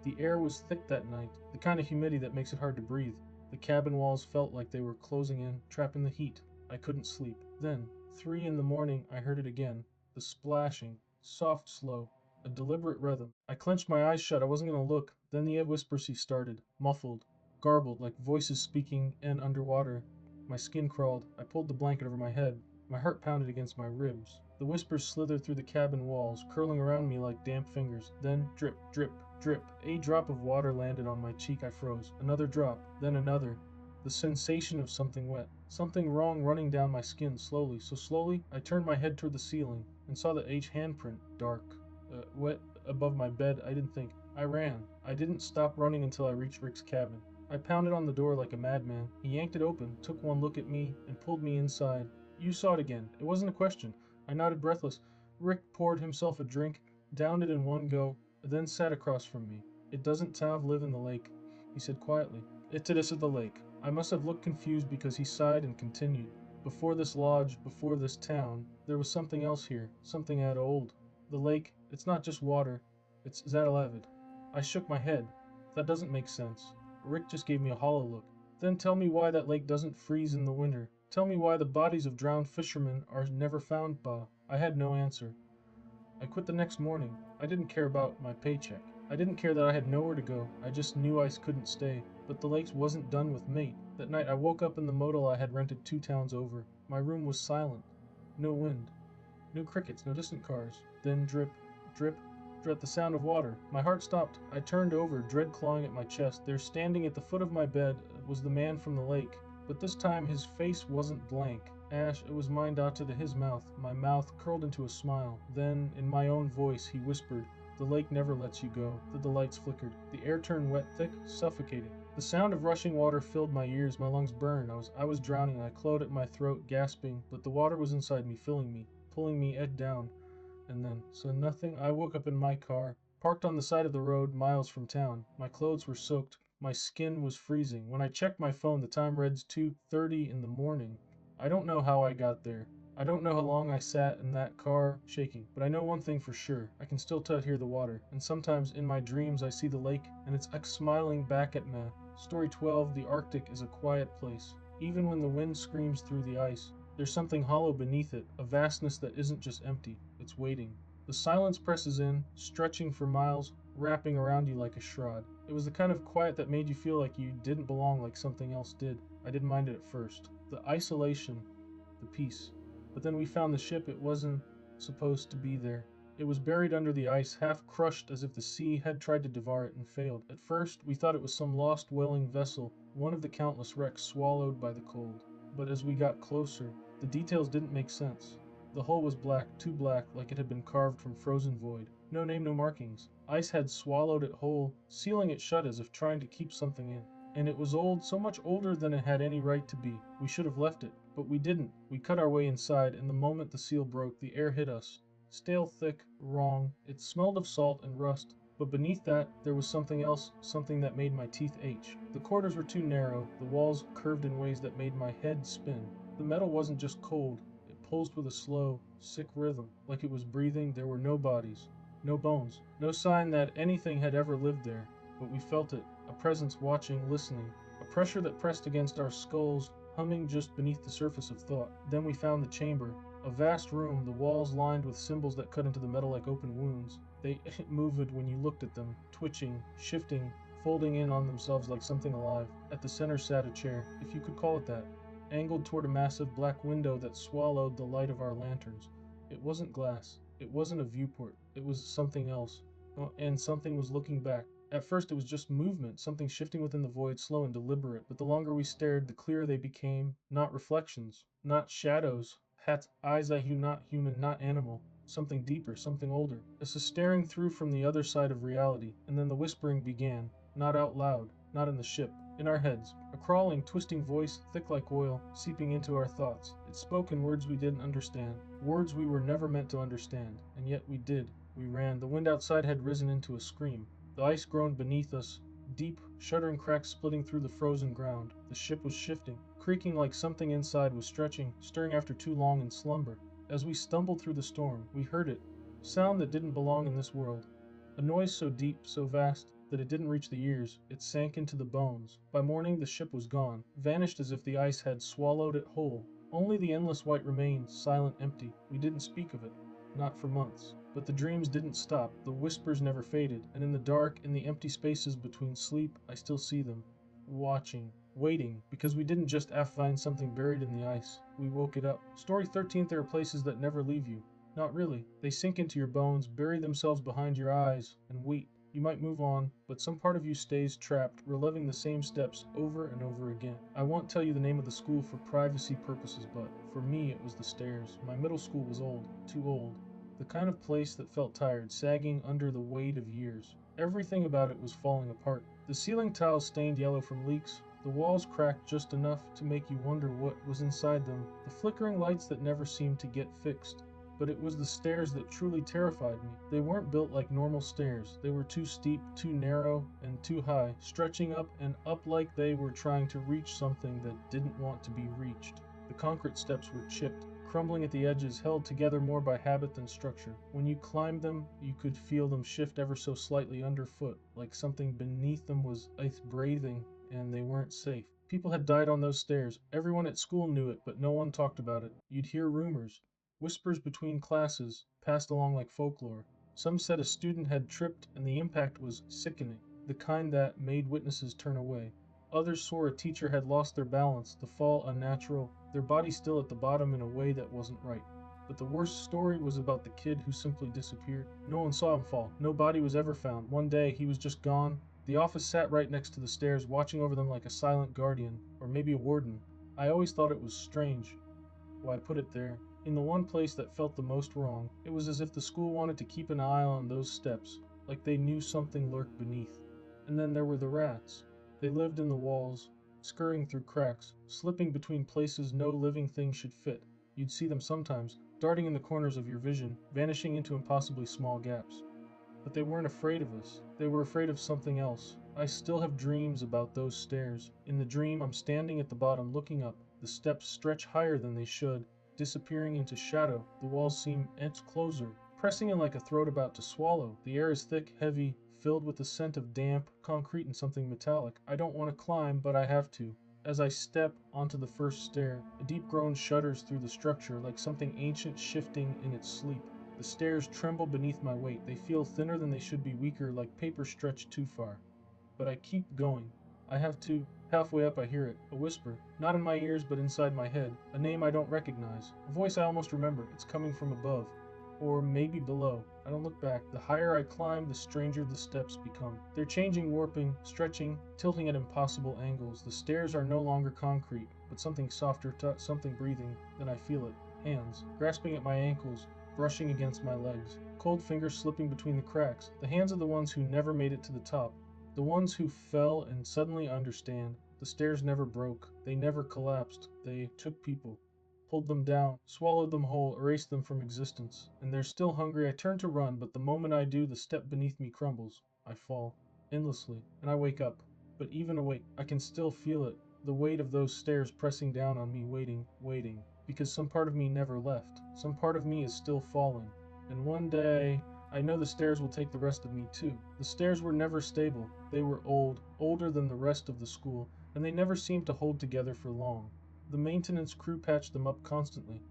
The air was thick that night, the kind of humidity that makes it hard to breathe. The cabin walls felt like they were closing in, trapping the heat. I couldn't sleep. Then, 3 in the morning, I heard it again. The splashing, soft, slow, a deliberate rhythm. I clenched my eyes shut. I wasn't going to look. Then the whispers he started, muffled, garbled, like voices speaking and underwater. My skin crawled. I pulled the blanket over my head. My heart pounded against my ribs. The whispers slithered through the cabin walls, curling around me like damp fingers. Then drip, drip, drip. A drop of water landed on my cheek. I froze. Another drop, then another. The sensation of something wet, something wrong running down my skin slowly. So slowly, I turned my head toward the ceiling and saw the handprint, dark, wet above my bed. I didn't think. I ran. I didn't stop running until I reached Rick's cabin. I pounded on the door like a madman. He yanked it open, took one look at me, and pulled me inside. You saw it again. It wasn't a question. I nodded breathless. Rick poured himself a drink, downed it in one go, then sat across from me. It doesn't Tav live in the lake, he said quietly. It is at the lake. I must have looked confused because he sighed and continued. Before this lodge, before this town, there was something else here, something at old. The lake, it's not just water, it's Zatalavid. I shook my head. That doesn't make sense. Rick just gave me a hollow look. Then tell me why that lake doesn't freeze in the winter. Tell me why the bodies of drowned fishermen are never found, Ba. I had no answer. I quit the next morning. I didn't care about my paycheck. I didn't care that I had nowhere to go. I just knew I couldn't stay. But the lakes wasn't done with me. That night I woke up in the motel I had rented 2 towns over. My room was silent. No wind. No crickets, no distant cars. Then drip, drip, drip, the sound of water. My heart stopped. I turned over, dread clawing at my chest. There, standing at the foot of my bed, was the man from the lake. But this time his face wasn't blank. Ash, it was mine out to his mouth. My mouth curled into a smile. Then, in my own voice, he whispered, "The lake never lets you go." The lights flickered. The air turned wet, thick, suffocating. The sound of rushing water filled my ears. My lungs burned. I was drowning. I clawed at my throat, gasping, but the water was inside me, filling me, pulling me head down. And then, so nothing, I woke up in my car, parked on the side of the road, miles from town. My clothes were soaked. My skin was freezing. When I checked my phone, the time read 2:30 in the morning. I don't know how I got there. I don't know how long I sat in that car, shaking. But I know one thing for sure. I can still hear the water. And sometimes in my dreams I see the lake, and it's smiling back at me. Story 12, the Arctic is a quiet place. Even when the wind screams through the ice, there's something hollow beneath it, a vastness that isn't just empty, it's waiting. The silence presses in, stretching for miles, wrapping around you like a shroud. It was the kind of quiet that made you feel like you didn't belong like something else did. I didn't mind it at first. The isolation, the peace. But then we found the ship. It wasn't supposed to be there. It was buried under the ice, half crushed as if the sea had tried to devour it and failed. At first, we thought it was some lost whaling vessel, one of the countless wrecks swallowed by the cold. But as we got closer, the details didn't make sense. The hull was black, too black, like it had been carved from frozen void. No name, no markings. Ice had swallowed it whole, sealing it shut as if trying to keep something in. And it was old, so much older than it had any right to be. We should have left it, but we didn't. We cut our way inside, and the moment the seal broke, the air hit us. Stale, thick, wrong. It smelled of salt and rust. But beneath that, there was something else, something that made my teeth ache. The corridors were too narrow, the walls curved in ways that made my head spin. The metal wasn't just cold, it pulsed with a slow, sick rhythm, like it was breathing. There were no bodies, no bones, no sign that anything had ever lived there. But we felt it, a presence watching, listening, a pressure that pressed against our skulls, humming just beneath the surface of thought. Then we found the chamber, a vast room, the walls lined with symbols that cut into the metal like open wounds. They moved when you looked at them, twitching, shifting, folding in on themselves like something alive. At the center sat a chair, if you could call it that, angled toward a massive black window that swallowed the light of our lanterns. It wasn't glass. It wasn't a viewport. It was something else. And something was looking back. At first it was just movement, something shifting within the void, slow and deliberate, but the longer we stared, the clearer they became. Not reflections, not shadows, eyes that hue not human, not animal. Something deeper, something older. This is staring through from the other side of reality, and then the whispering began, not out loud, not in the ship, in our heads. A crawling, twisting voice, thick like oil, seeping into our thoughts. It spoke in words we didn't understand, words we were never meant to understand, and yet we did. We ran. The wind outside had risen into a scream. The ice groaned beneath us, Deep, shuddering cracks splitting through the frozen ground. The ship was shifting, creaking like something inside was stretching, stirring after too long in slumber. As we stumbled through the storm, we heard it. Sound that didn't belong in this world. A noise so deep, so vast, that it didn't reach the ears, it sank into the bones. By morning the ship was gone, vanished as if the ice had swallowed it whole. Only the endless white remained, silent, empty. We didn't speak of it. Not for months. But the dreams didn't stop, the whispers never faded, and in the dark, in the empty spaces between sleep, I still see them. Watching, waiting, because we didn't just find something buried in the ice. We woke it up. Story 13th, there are places that never leave you. Not really. They sink into your bones, bury themselves behind your eyes, and wait. You might move on, but some part of you stays trapped, reliving the same steps over and over again. I won't tell you the name of the school for privacy purposes, but for me it was the stairs. My middle school was old, too old. The kind of place that felt tired, sagging under the weight of years. Everything about it was falling apart. The ceiling tiles stained yellow from leaks, the walls cracked just enough to make you wonder what was inside them, the flickering lights that never seemed to get fixed. But it was the stairs that truly terrified me. They weren't built like normal stairs. They were too steep, too narrow, and too high, stretching up and up like they were trying to reach something that didn't want to be reached. The concrete steps were chipped, crumbling at the edges, held together more by habit than structure. When you climbed them, you could feel them shift ever so slightly underfoot, like something beneath them was ice breathing, and they weren't safe. People had died on those stairs. Everyone at school knew it, but no one talked about it. You'd hear rumors. Whispers between classes, passed along like folklore. Some said a student had tripped and the impact was sickening, the kind that made witnesses turn away. Others swore a teacher had lost their balance, the fall unnatural, their body still at the bottom in a way that wasn't right. But the worst story was about the kid who simply disappeared. No one saw him fall. No body was ever found. One day, he was just gone. The office sat right next to the stairs, watching over them like a silent guardian, or maybe a warden. I always thought it was strange. Why put it there? In the one place that felt the most wrong, it was as if the school wanted to keep an eye on those steps, like they knew something lurked beneath. And then there were the rats. They lived in the walls, scurrying through cracks, slipping between places no living thing should fit. You'd see them sometimes, darting in the corners of your vision, vanishing into impossibly small gaps. But they weren't afraid of us. They were afraid of something else. I still have dreams about those stairs. In the dream, I'm standing at the bottom looking up. The steps stretch higher than they should, disappearing into shadow. The walls seem inched closer, pressing in like a throat about to swallow. The air is thick, heavy, filled with the scent of damp, concrete, and something metallic. I don't want to climb, but I have to. As I step onto the first stair, a deep groan shudders through the structure like something ancient shifting in its sleep. The stairs tremble beneath my weight. They feel thinner than they should be, weaker, like paper stretched too far. But I keep going. I have to. Halfway up, I hear it. A whisper. Not in my ears, but inside my head. A name I don't recognize. A voice I almost remember. It's coming from above. Or maybe below. I don't look back. The higher I climb, the stranger the steps become. They're changing, warping, stretching, tilting at impossible angles. The stairs are no longer concrete, but something softer, something breathing. Then I feel it. Hands, grasping at my ankles, brushing against my legs. Cold fingers slipping between the cracks. The hands of the ones who never made it to the top. The ones who fell and suddenly understand. The stairs never broke. They never collapsed. They took people. Pulled them down, swallowed them whole, erased them from existence. And they're still hungry. I turn to run, but the moment I do, the step beneath me crumbles. I fall. Endlessly. And I wake up. But even awake, I can still feel it. The weight of those stairs pressing down on me, waiting, waiting. Because some part of me never left. Some part of me is still falling. And one day, I know the stairs will take the rest of me too. The stairs were never stable. They were old, older than the rest of the school, and they never seemed to hold together for long. The maintenance crew patched them up constantly,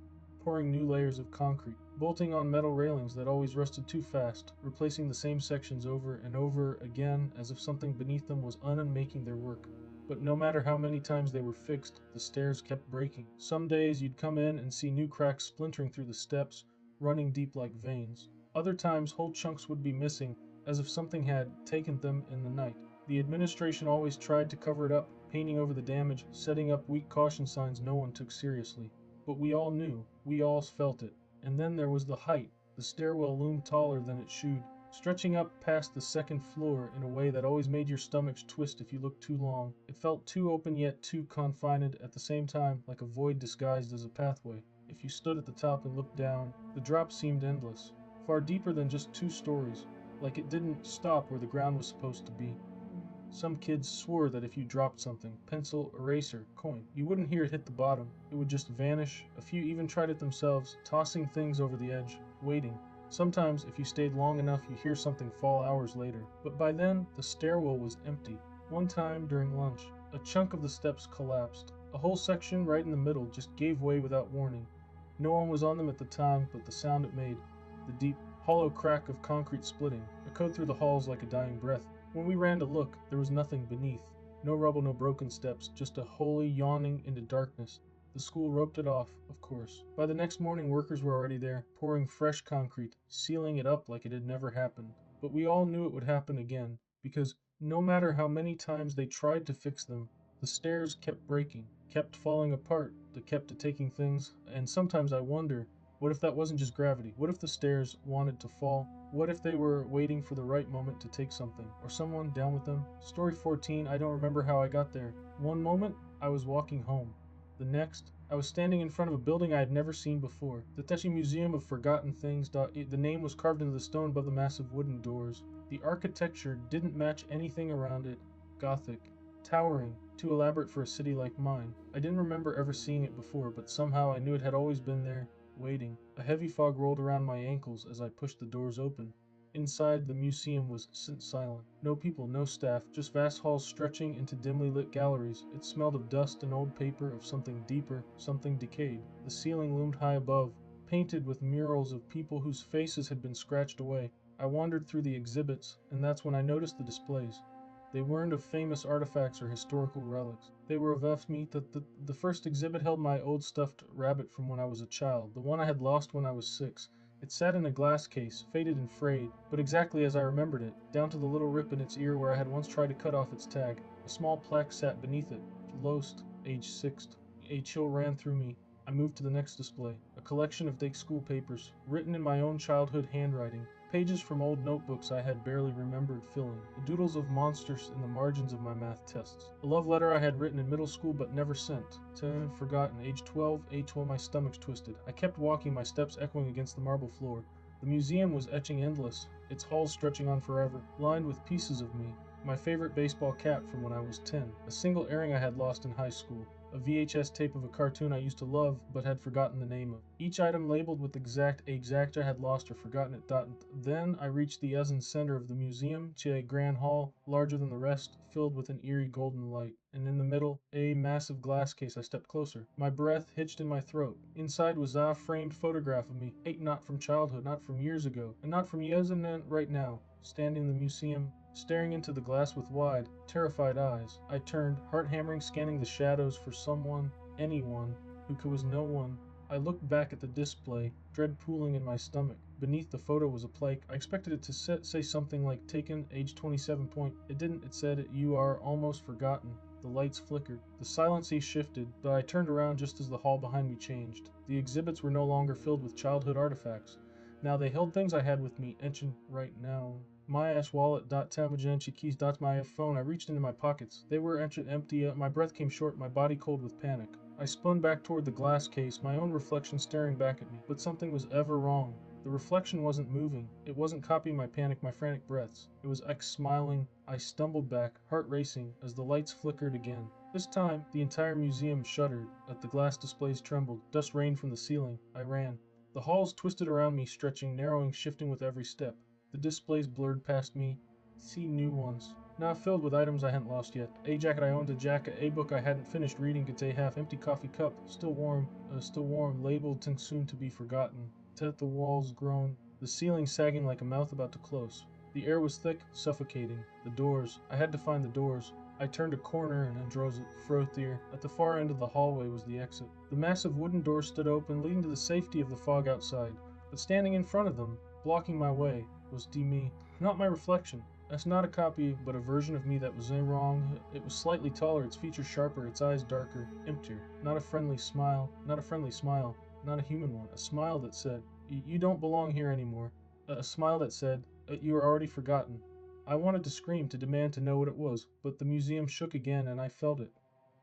pouring new layers of concrete, bolting on metal railings that always rusted too fast, replacing the same sections over and over again as if something beneath them was unmaking their work. But no matter how many times they were fixed, the stairs kept breaking. Some days you'd come in and see new cracks splintering through the steps, running deep like veins. Other times whole chunks would be missing, as if something had taken them in the night. The administration always tried to cover it up, painting over the damage, setting up weak caution signs no one took seriously. But we all knew, we all felt it. And then there was the height. The stairwell loomed taller than it should, stretching up past the second floor in a way that always made your stomachs twist if you looked too long. It felt too open yet too confined at the same time, like a void disguised as a pathway. If you stood at the top and looked down, the drop seemed endless, far deeper than just 2 stories, like it didn't stop where the ground was supposed to be. Some kids swore that if you dropped something, pencil, eraser, coin, you wouldn't hear it hit the bottom. It would just vanish. A few even tried it themselves, tossing things over the edge, waiting. Sometimes, if you stayed long enough, you hear something fall hours later. But by then, the stairwell was empty. One time during lunch, a chunk of the steps collapsed. A whole section right in the middle just gave way without warning. No one was on them at the time, but the sound it made, the deep, hollow crack of concrete splitting, echoed through the halls like a dying breath. When we ran to look, there was nothing beneath. No rubble, no broken steps, just a hole yawning into darkness. The school roped it off, of course. By the next morning, workers were already there, pouring fresh concrete, sealing it up like it had never happened. But we all knew it would happen again, because no matter how many times they tried to fix them, the stairs kept breaking, kept falling apart, they kept taking things, and sometimes I wonder, what if that wasn't just gravity? What if the stairs wanted to fall? What if they were waiting for the right moment to take something, or someone down with them? Story 14, I don't remember how I got there. One moment, I was walking home. The next, I was standing in front of a building I had never seen before. The Teshi Museum of Forgotten Things. The name was carved into the stone above the massive wooden doors. The architecture didn't match anything around it. Gothic. Towering. Too elaborate for a city like mine. I didn't remember ever seeing it before, but somehow I knew it had always been there, waiting. A heavy fog rolled around my ankles as I pushed the doors open. Inside, the museum was silent. No people, no staff, just vast halls stretching into dimly lit galleries. It smelled of dust and old paper, of something deeper, something decayed. The ceiling loomed high above, painted with murals of people whose faces had been scratched away. I wandered through the exhibits, and that's when I noticed the displays. They weren't of famous artifacts or historical relics. They were of F's meat. The first exhibit held my old stuffed rabbit from when I was a child, the one I had lost when I was 6. It sat in a glass case, faded and frayed, but exactly as I remembered it, down to the little rip in its ear where I had once tried to cut off its tag. A small plaque sat beneath it, Lost, age 6. A chill ran through me. I moved to the next display, a collection of Dake school papers, written in my own childhood handwriting, pages from old notebooks I had barely remembered filling, the doodles of monsters in the margins of my math tests, a love letter I had written in middle school but never sent, forgotten, age 12, age while my stomach's twisted. I kept walking, my steps echoing against the marble floor. The museum was etching endless, its halls stretching on forever, lined with pieces of me. My favorite baseball cap from when I was 10, a single earring I had lost in high school, a VHS tape of a cartoon I used to love but had forgotten the name of. Each item labeled with exact I had lost or forgotten it. Then I reached the Essen center of the museum, to a grand hall, larger than the rest, filled with an eerie golden light. And in the middle, a massive glass case. I stepped closer. My breath hitched in my throat. Inside was a framed photograph of me, not from childhood, not from years ago, and not from years and then right now, standing in the museum, staring into the glass with wide, terrified eyes. I turned, heart hammering, scanning the shadows for someone, anyone, who was no one. I looked back at the display, dread pooling in my stomach. Beneath the photo was a plaque. I expected it to say something like taken, age 27 point. It didn't. It said, "You are almost forgotten." The lights flickered. The silence shifted, but I turned around just as the hall behind me changed. The exhibits were no longer filled with childhood artifacts. Now they held things I had with me, ancient right now. My ass wallet, tamajanchi keys, my phone. I reached into my pockets. They were empty. My breath came short, my body cold with panic. I spun back toward the glass case, my own reflection staring back at me. But something was ever wrong. The reflection wasn't moving. It wasn't copying my panic, my frantic breaths. It was X smiling. I stumbled back, heart racing, as the lights flickered again. This time, the entire museum shuddered. At the glass displays trembled. Dust rained from the ceiling. I ran. The halls twisted around me, stretching, narrowing, shifting with every step. The displays blurred past me. See new ones. Now filled with items I hadn't lost yet. A jacket I owned, a jacket, a book I hadn't finished reading, it's a half-empty coffee cup, still warm, labeled and soon to be forgotten. The walls groaned, the ceiling sagging like a mouth about to close. The air was thick, suffocating. The doors. I had to find the doors. I turned a corner and undrove it, frothier. At the far end of the hallway was the exit. The massive wooden door stood open, leading to the safety of the fog outside. But standing in front of them, blocking my way, was me. Not my reflection. That's not a copy, but a version of me that was wrong. It was slightly taller, its features sharper, its eyes darker, emptier. Not a friendly smile, not a human one. A smile that said, "You don't belong here anymore." A smile that said, "You are already forgotten." I wanted to scream, to demand to know what it was, but the museum shook again, and I felt it.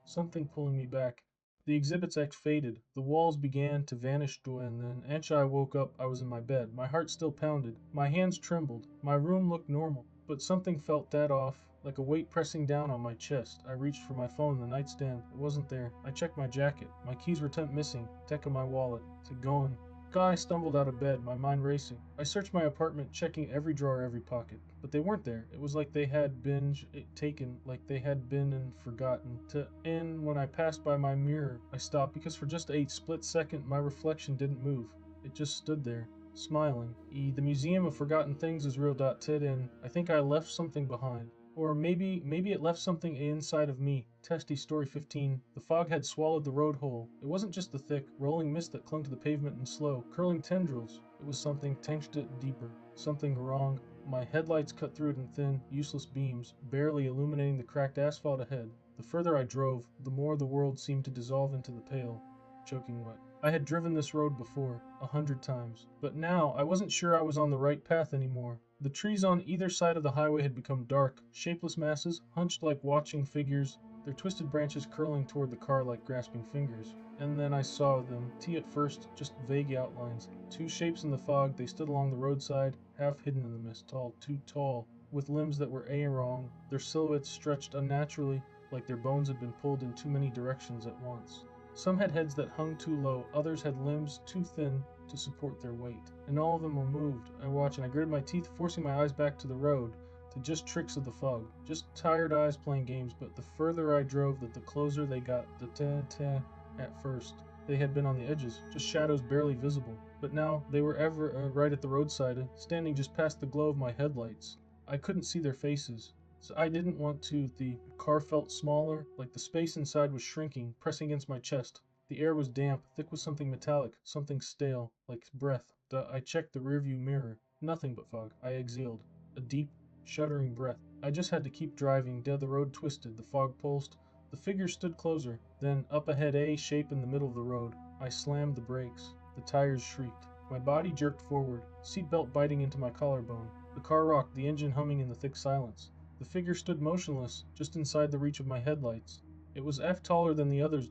Something pulling me back. The exhibits faded, the walls began to vanish, and then, after I woke up, I was in my bed. My heart still pounded, my hands trembled, my room looked normal, but something felt that off. like a weight pressing down on my chest. I reached for my phone in the nightstand. It wasn't there. I checked my jacket. My keys were missing. Tech in my wallet. Is it gone? I stumbled out of bed, my mind racing. I searched my apartment, checking every drawer, every pocket. But they weren't there. It was like they had been taken, like they had been and forgotten. And when I passed by my mirror, I stopped because for just a split second, my reflection didn't move. It just stood there, smiling. The Museum of Forgotten Things is real. Ted, and I think I left something behind. Or maybe it left something inside of me. Testy Story 15. The fog had swallowed the road whole. It wasn't just the thick, rolling mist that clung to the pavement in slow, curling tendrils. It was something tinged it deeper. Something wrong. My headlights cut through it in thin, useless beams, barely illuminating the cracked asphalt ahead. The further I drove, the more the world seemed to dissolve into the pale, choking wet. I had driven this road before, 100 times, but now I wasn't sure I was on the right path anymore. The trees on either side of the highway had become dark, shapeless masses, hunched like watching figures, their twisted branches curling toward the car like grasping fingers. And then I saw them, at first, just vague outlines. Two shapes in the fog, they stood along the roadside, half hidden in the mist, too tall, with limbs that were wrong, their silhouettes stretched unnaturally, like their bones had been pulled in too many directions at once. Some had heads that hung too low, others had limbs too thin to support their weight. And all of them were moved. I watched and I gritted my teeth, forcing my eyes back to the road, to just tricks of the fog. Just tired eyes playing games, but the further I drove, the closer they got. The ta-ta at first. They had been on the edges, just shadows barely visible. But now they were right at the roadside, standing just past the glow of my headlights. I couldn't see their faces. So I didn't want to. The car felt smaller, like the space inside was shrinking, pressing against my chest. The air was damp, thick with something metallic, something stale, like breath. I checked the rearview mirror. Nothing but fog. I exhaled. A deep, shuddering breath. I just had to keep driving. The road twisted. The fog pulsed. The figure stood closer. Then, up ahead, a shape in the middle of the road. I slammed the brakes. The tires shrieked. My body jerked forward, seatbelt biting into my collarbone. The car rocked, the engine humming in the thick silence. The figure stood motionless, just inside the reach of my headlights. It was taller than the others.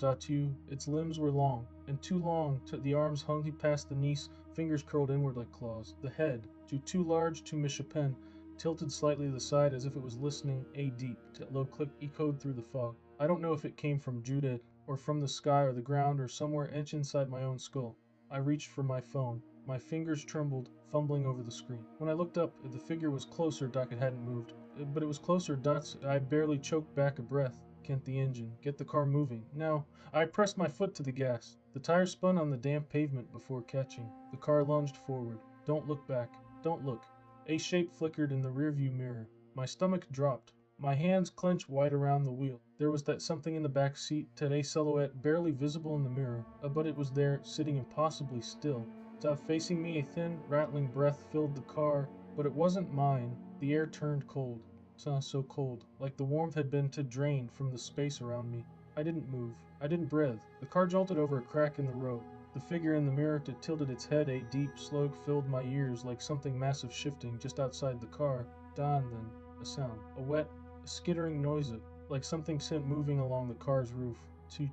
Its limbs were long, and too long. The arms hung past the knees, fingers curled inward like claws. The head, too large to miss a pen, tilted slightly to the side as if it was listening. A deep, low click echoed through the fog. I don't know if it came from Judah, or from the sky or the ground, or somewhere etched inside my own skull. I reached for my phone. My fingers trembled, fumbling over the screen. When I looked up, the figure was closer. It hadn't moved. But it was closer. I barely choked back a breath. Kent the engine. Get the car moving. Now, I pressed my foot to the gas. The tire spun on the damp pavement before catching. The car lunged forward. Don't look back. Don't look. A shape flickered in the rearview mirror. My stomach dropped. My hands clenched wide around the wheel. There was that something in the back seat, a silhouette barely visible in the mirror, but it was there, sitting impossibly still. Facing me, a thin, rattling breath filled the car, but it wasn't mine. The air turned cold. So cold, like the warmth had been drained from the space around me. I didn't move. I didn't breathe. The car jolted over a crack in the road. The figure in the mirror tilted its head. A deep slug filled my ears like something massive shifting just outside the car. Then, a sound. A wet, a skittering noise, like something sent moving along the car's roof.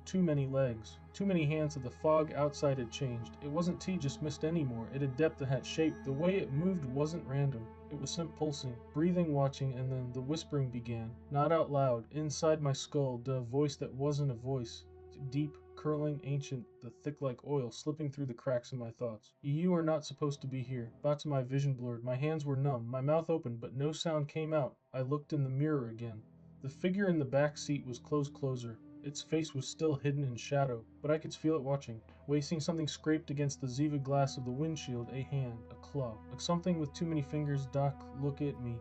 Too many legs, too many hands. That the fog outside had changed. It wasn't just mist anymore. It had depth, it had shape. The way it moved wasn't random. It was pulsing, breathing, watching, and then the whispering began. Not out loud, inside my skull, the voice that wasn't a voice. Deep, curling, ancient, the thick like oil, slipping through the cracks in my thoughts. You are not supposed to be here. Thoughts of my vision blurred. My hands were numb, my mouth open, but no sound came out. I looked in the mirror again. The figure in the back seat was closer. Its face was still hidden in shadow, but I could feel it watching. Wasting something scraped against the Ziva glass of the windshield, a hand, a claw, like something with too many fingers. Doc, look at me.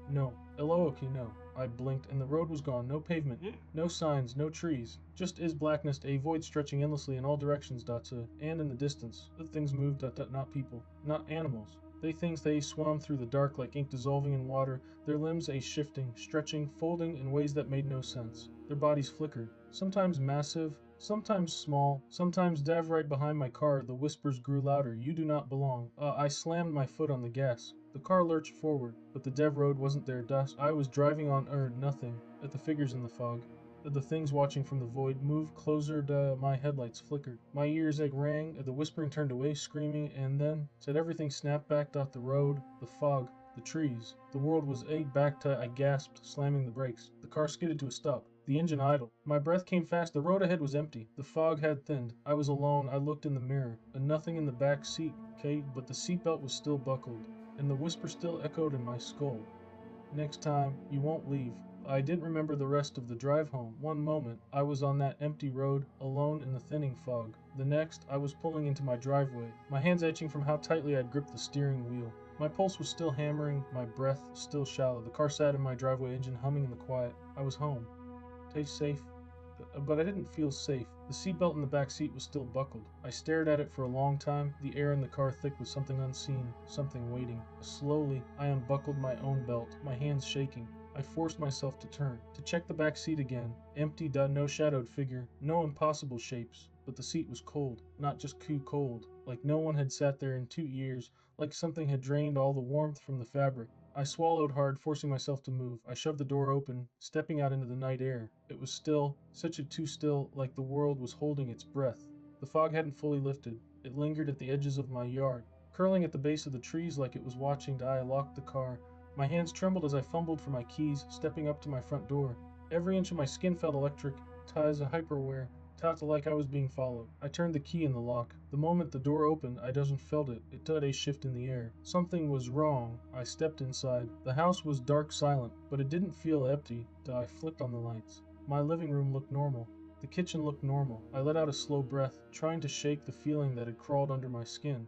No. Hello, okay, no. I blinked, and the road was gone. No pavement, no signs, no trees. Just blackness, a void stretching endlessly in all directions. And in the distance, the things moved. Not people, not animals. They swam through the dark like ink dissolving in water, their limbs shifting, stretching, folding in ways that made no sense. Their bodies flickered, sometimes massive, sometimes small, sometimes right behind my car. The whispers grew louder. You do not belong. I slammed my foot on the gas. The car lurched forward, but the dev road wasn't there. I was driving on nothing, at the figures in the fog. The things watching from the void moved closer. My headlights flickered. My ears rang. The whispering turned away, screaming, and then everything snapped back. The road, the fog, The trees. The world was egged back to I gasped, slamming the brakes. The car skidded to a stop. The engine idled. My breath came fast. The road ahead was empty. The fog had thinned. I was alone. I looked in the mirror. And nothing in the back seat, okay? But the seatbelt was still buckled. And the whisper still echoed in my skull. Next time, you won't leave. I didn't remember the rest of the drive home. One moment, I was on that empty road, alone in the thinning fog. The next, I was pulling into my driveway, my hands itching from how tightly I'd gripped the steering wheel. My pulse was still hammering, my breath still shallow. The car sat in my driveway, engine humming in the quiet. I was home. Taste safe. But I didn't feel safe. The seatbelt in the back seat was still buckled. I stared at it for a long time, the air in the car thick with something unseen, something waiting. Slowly, I unbuckled my own belt, my hands shaking. I forced myself to turn, to check the back seat again. Empty, no shadowed figure, no impossible shapes. But the seat was cold, not just cold, like no one had sat there in 2 years, like something had drained all the warmth from the fabric. I swallowed hard, forcing myself to move. I shoved the door open, stepping out into the night air. It was still, such a too still, like the world was holding its breath. The fog hadn't fully lifted. It lingered at the edges of my yard, curling at the base of the trees like it was watching. I locked the car. My hands trembled as I fumbled for my keys, stepping up to my front door. Every inch of my skin felt electric, ties of hyperware, tapped like I was being followed. I turned the key in the lock. The moment the door opened, I just felt it. It did a shift in the air. Something was wrong. I stepped inside. The house was dark, silent, but it didn't feel empty. I flicked on the lights. My living room looked normal. The kitchen looked normal. I let out a slow breath, trying to shake the feeling that had crawled under my skin.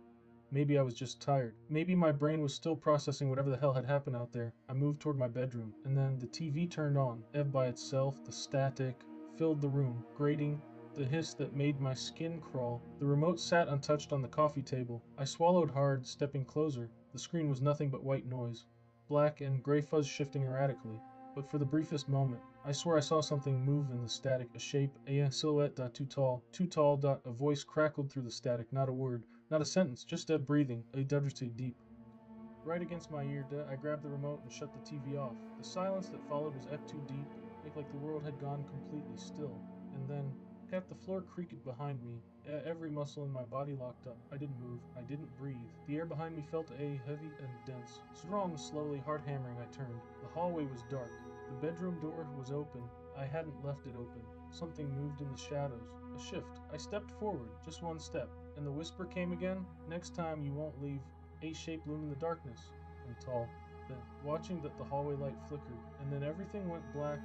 Maybe I was just tired. Maybe my brain was still processing whatever the hell had happened out there. I moved toward my bedroom, and then the TV turned on. Ebbed by itself, the static filled the room, grating, the hiss that made my skin crawl. The remote sat untouched on the coffee table. I swallowed hard, stepping closer. The screen was nothing but white noise, black and gray fuzz shifting erratically. But for the briefest moment, I swear I saw something move in the static, a shape, a silhouette. Too tall, too tall. A voice crackled through the static, not a word, not a sentence, just a breathing, a dudgery deep. Right against my ear, I grabbed the remote and shut the TV off. The silence that followed was too deep, like the world had gone completely still. And then, half the floor creaked behind me. Every muscle in my body locked up. I didn't move. I didn't breathe. The air behind me felt heavy and dense. Strong, slowly, hard hammering, I turned. The hallway was dark. The bedroom door was open. I hadn't left it open. Something moved in the shadows. A shift. I stepped forward, just one step. And the whisper came again. Next time you won't leave. A shape loomed in the darkness, and tall. Then, watching that the hallway light flickered, and then everything went black,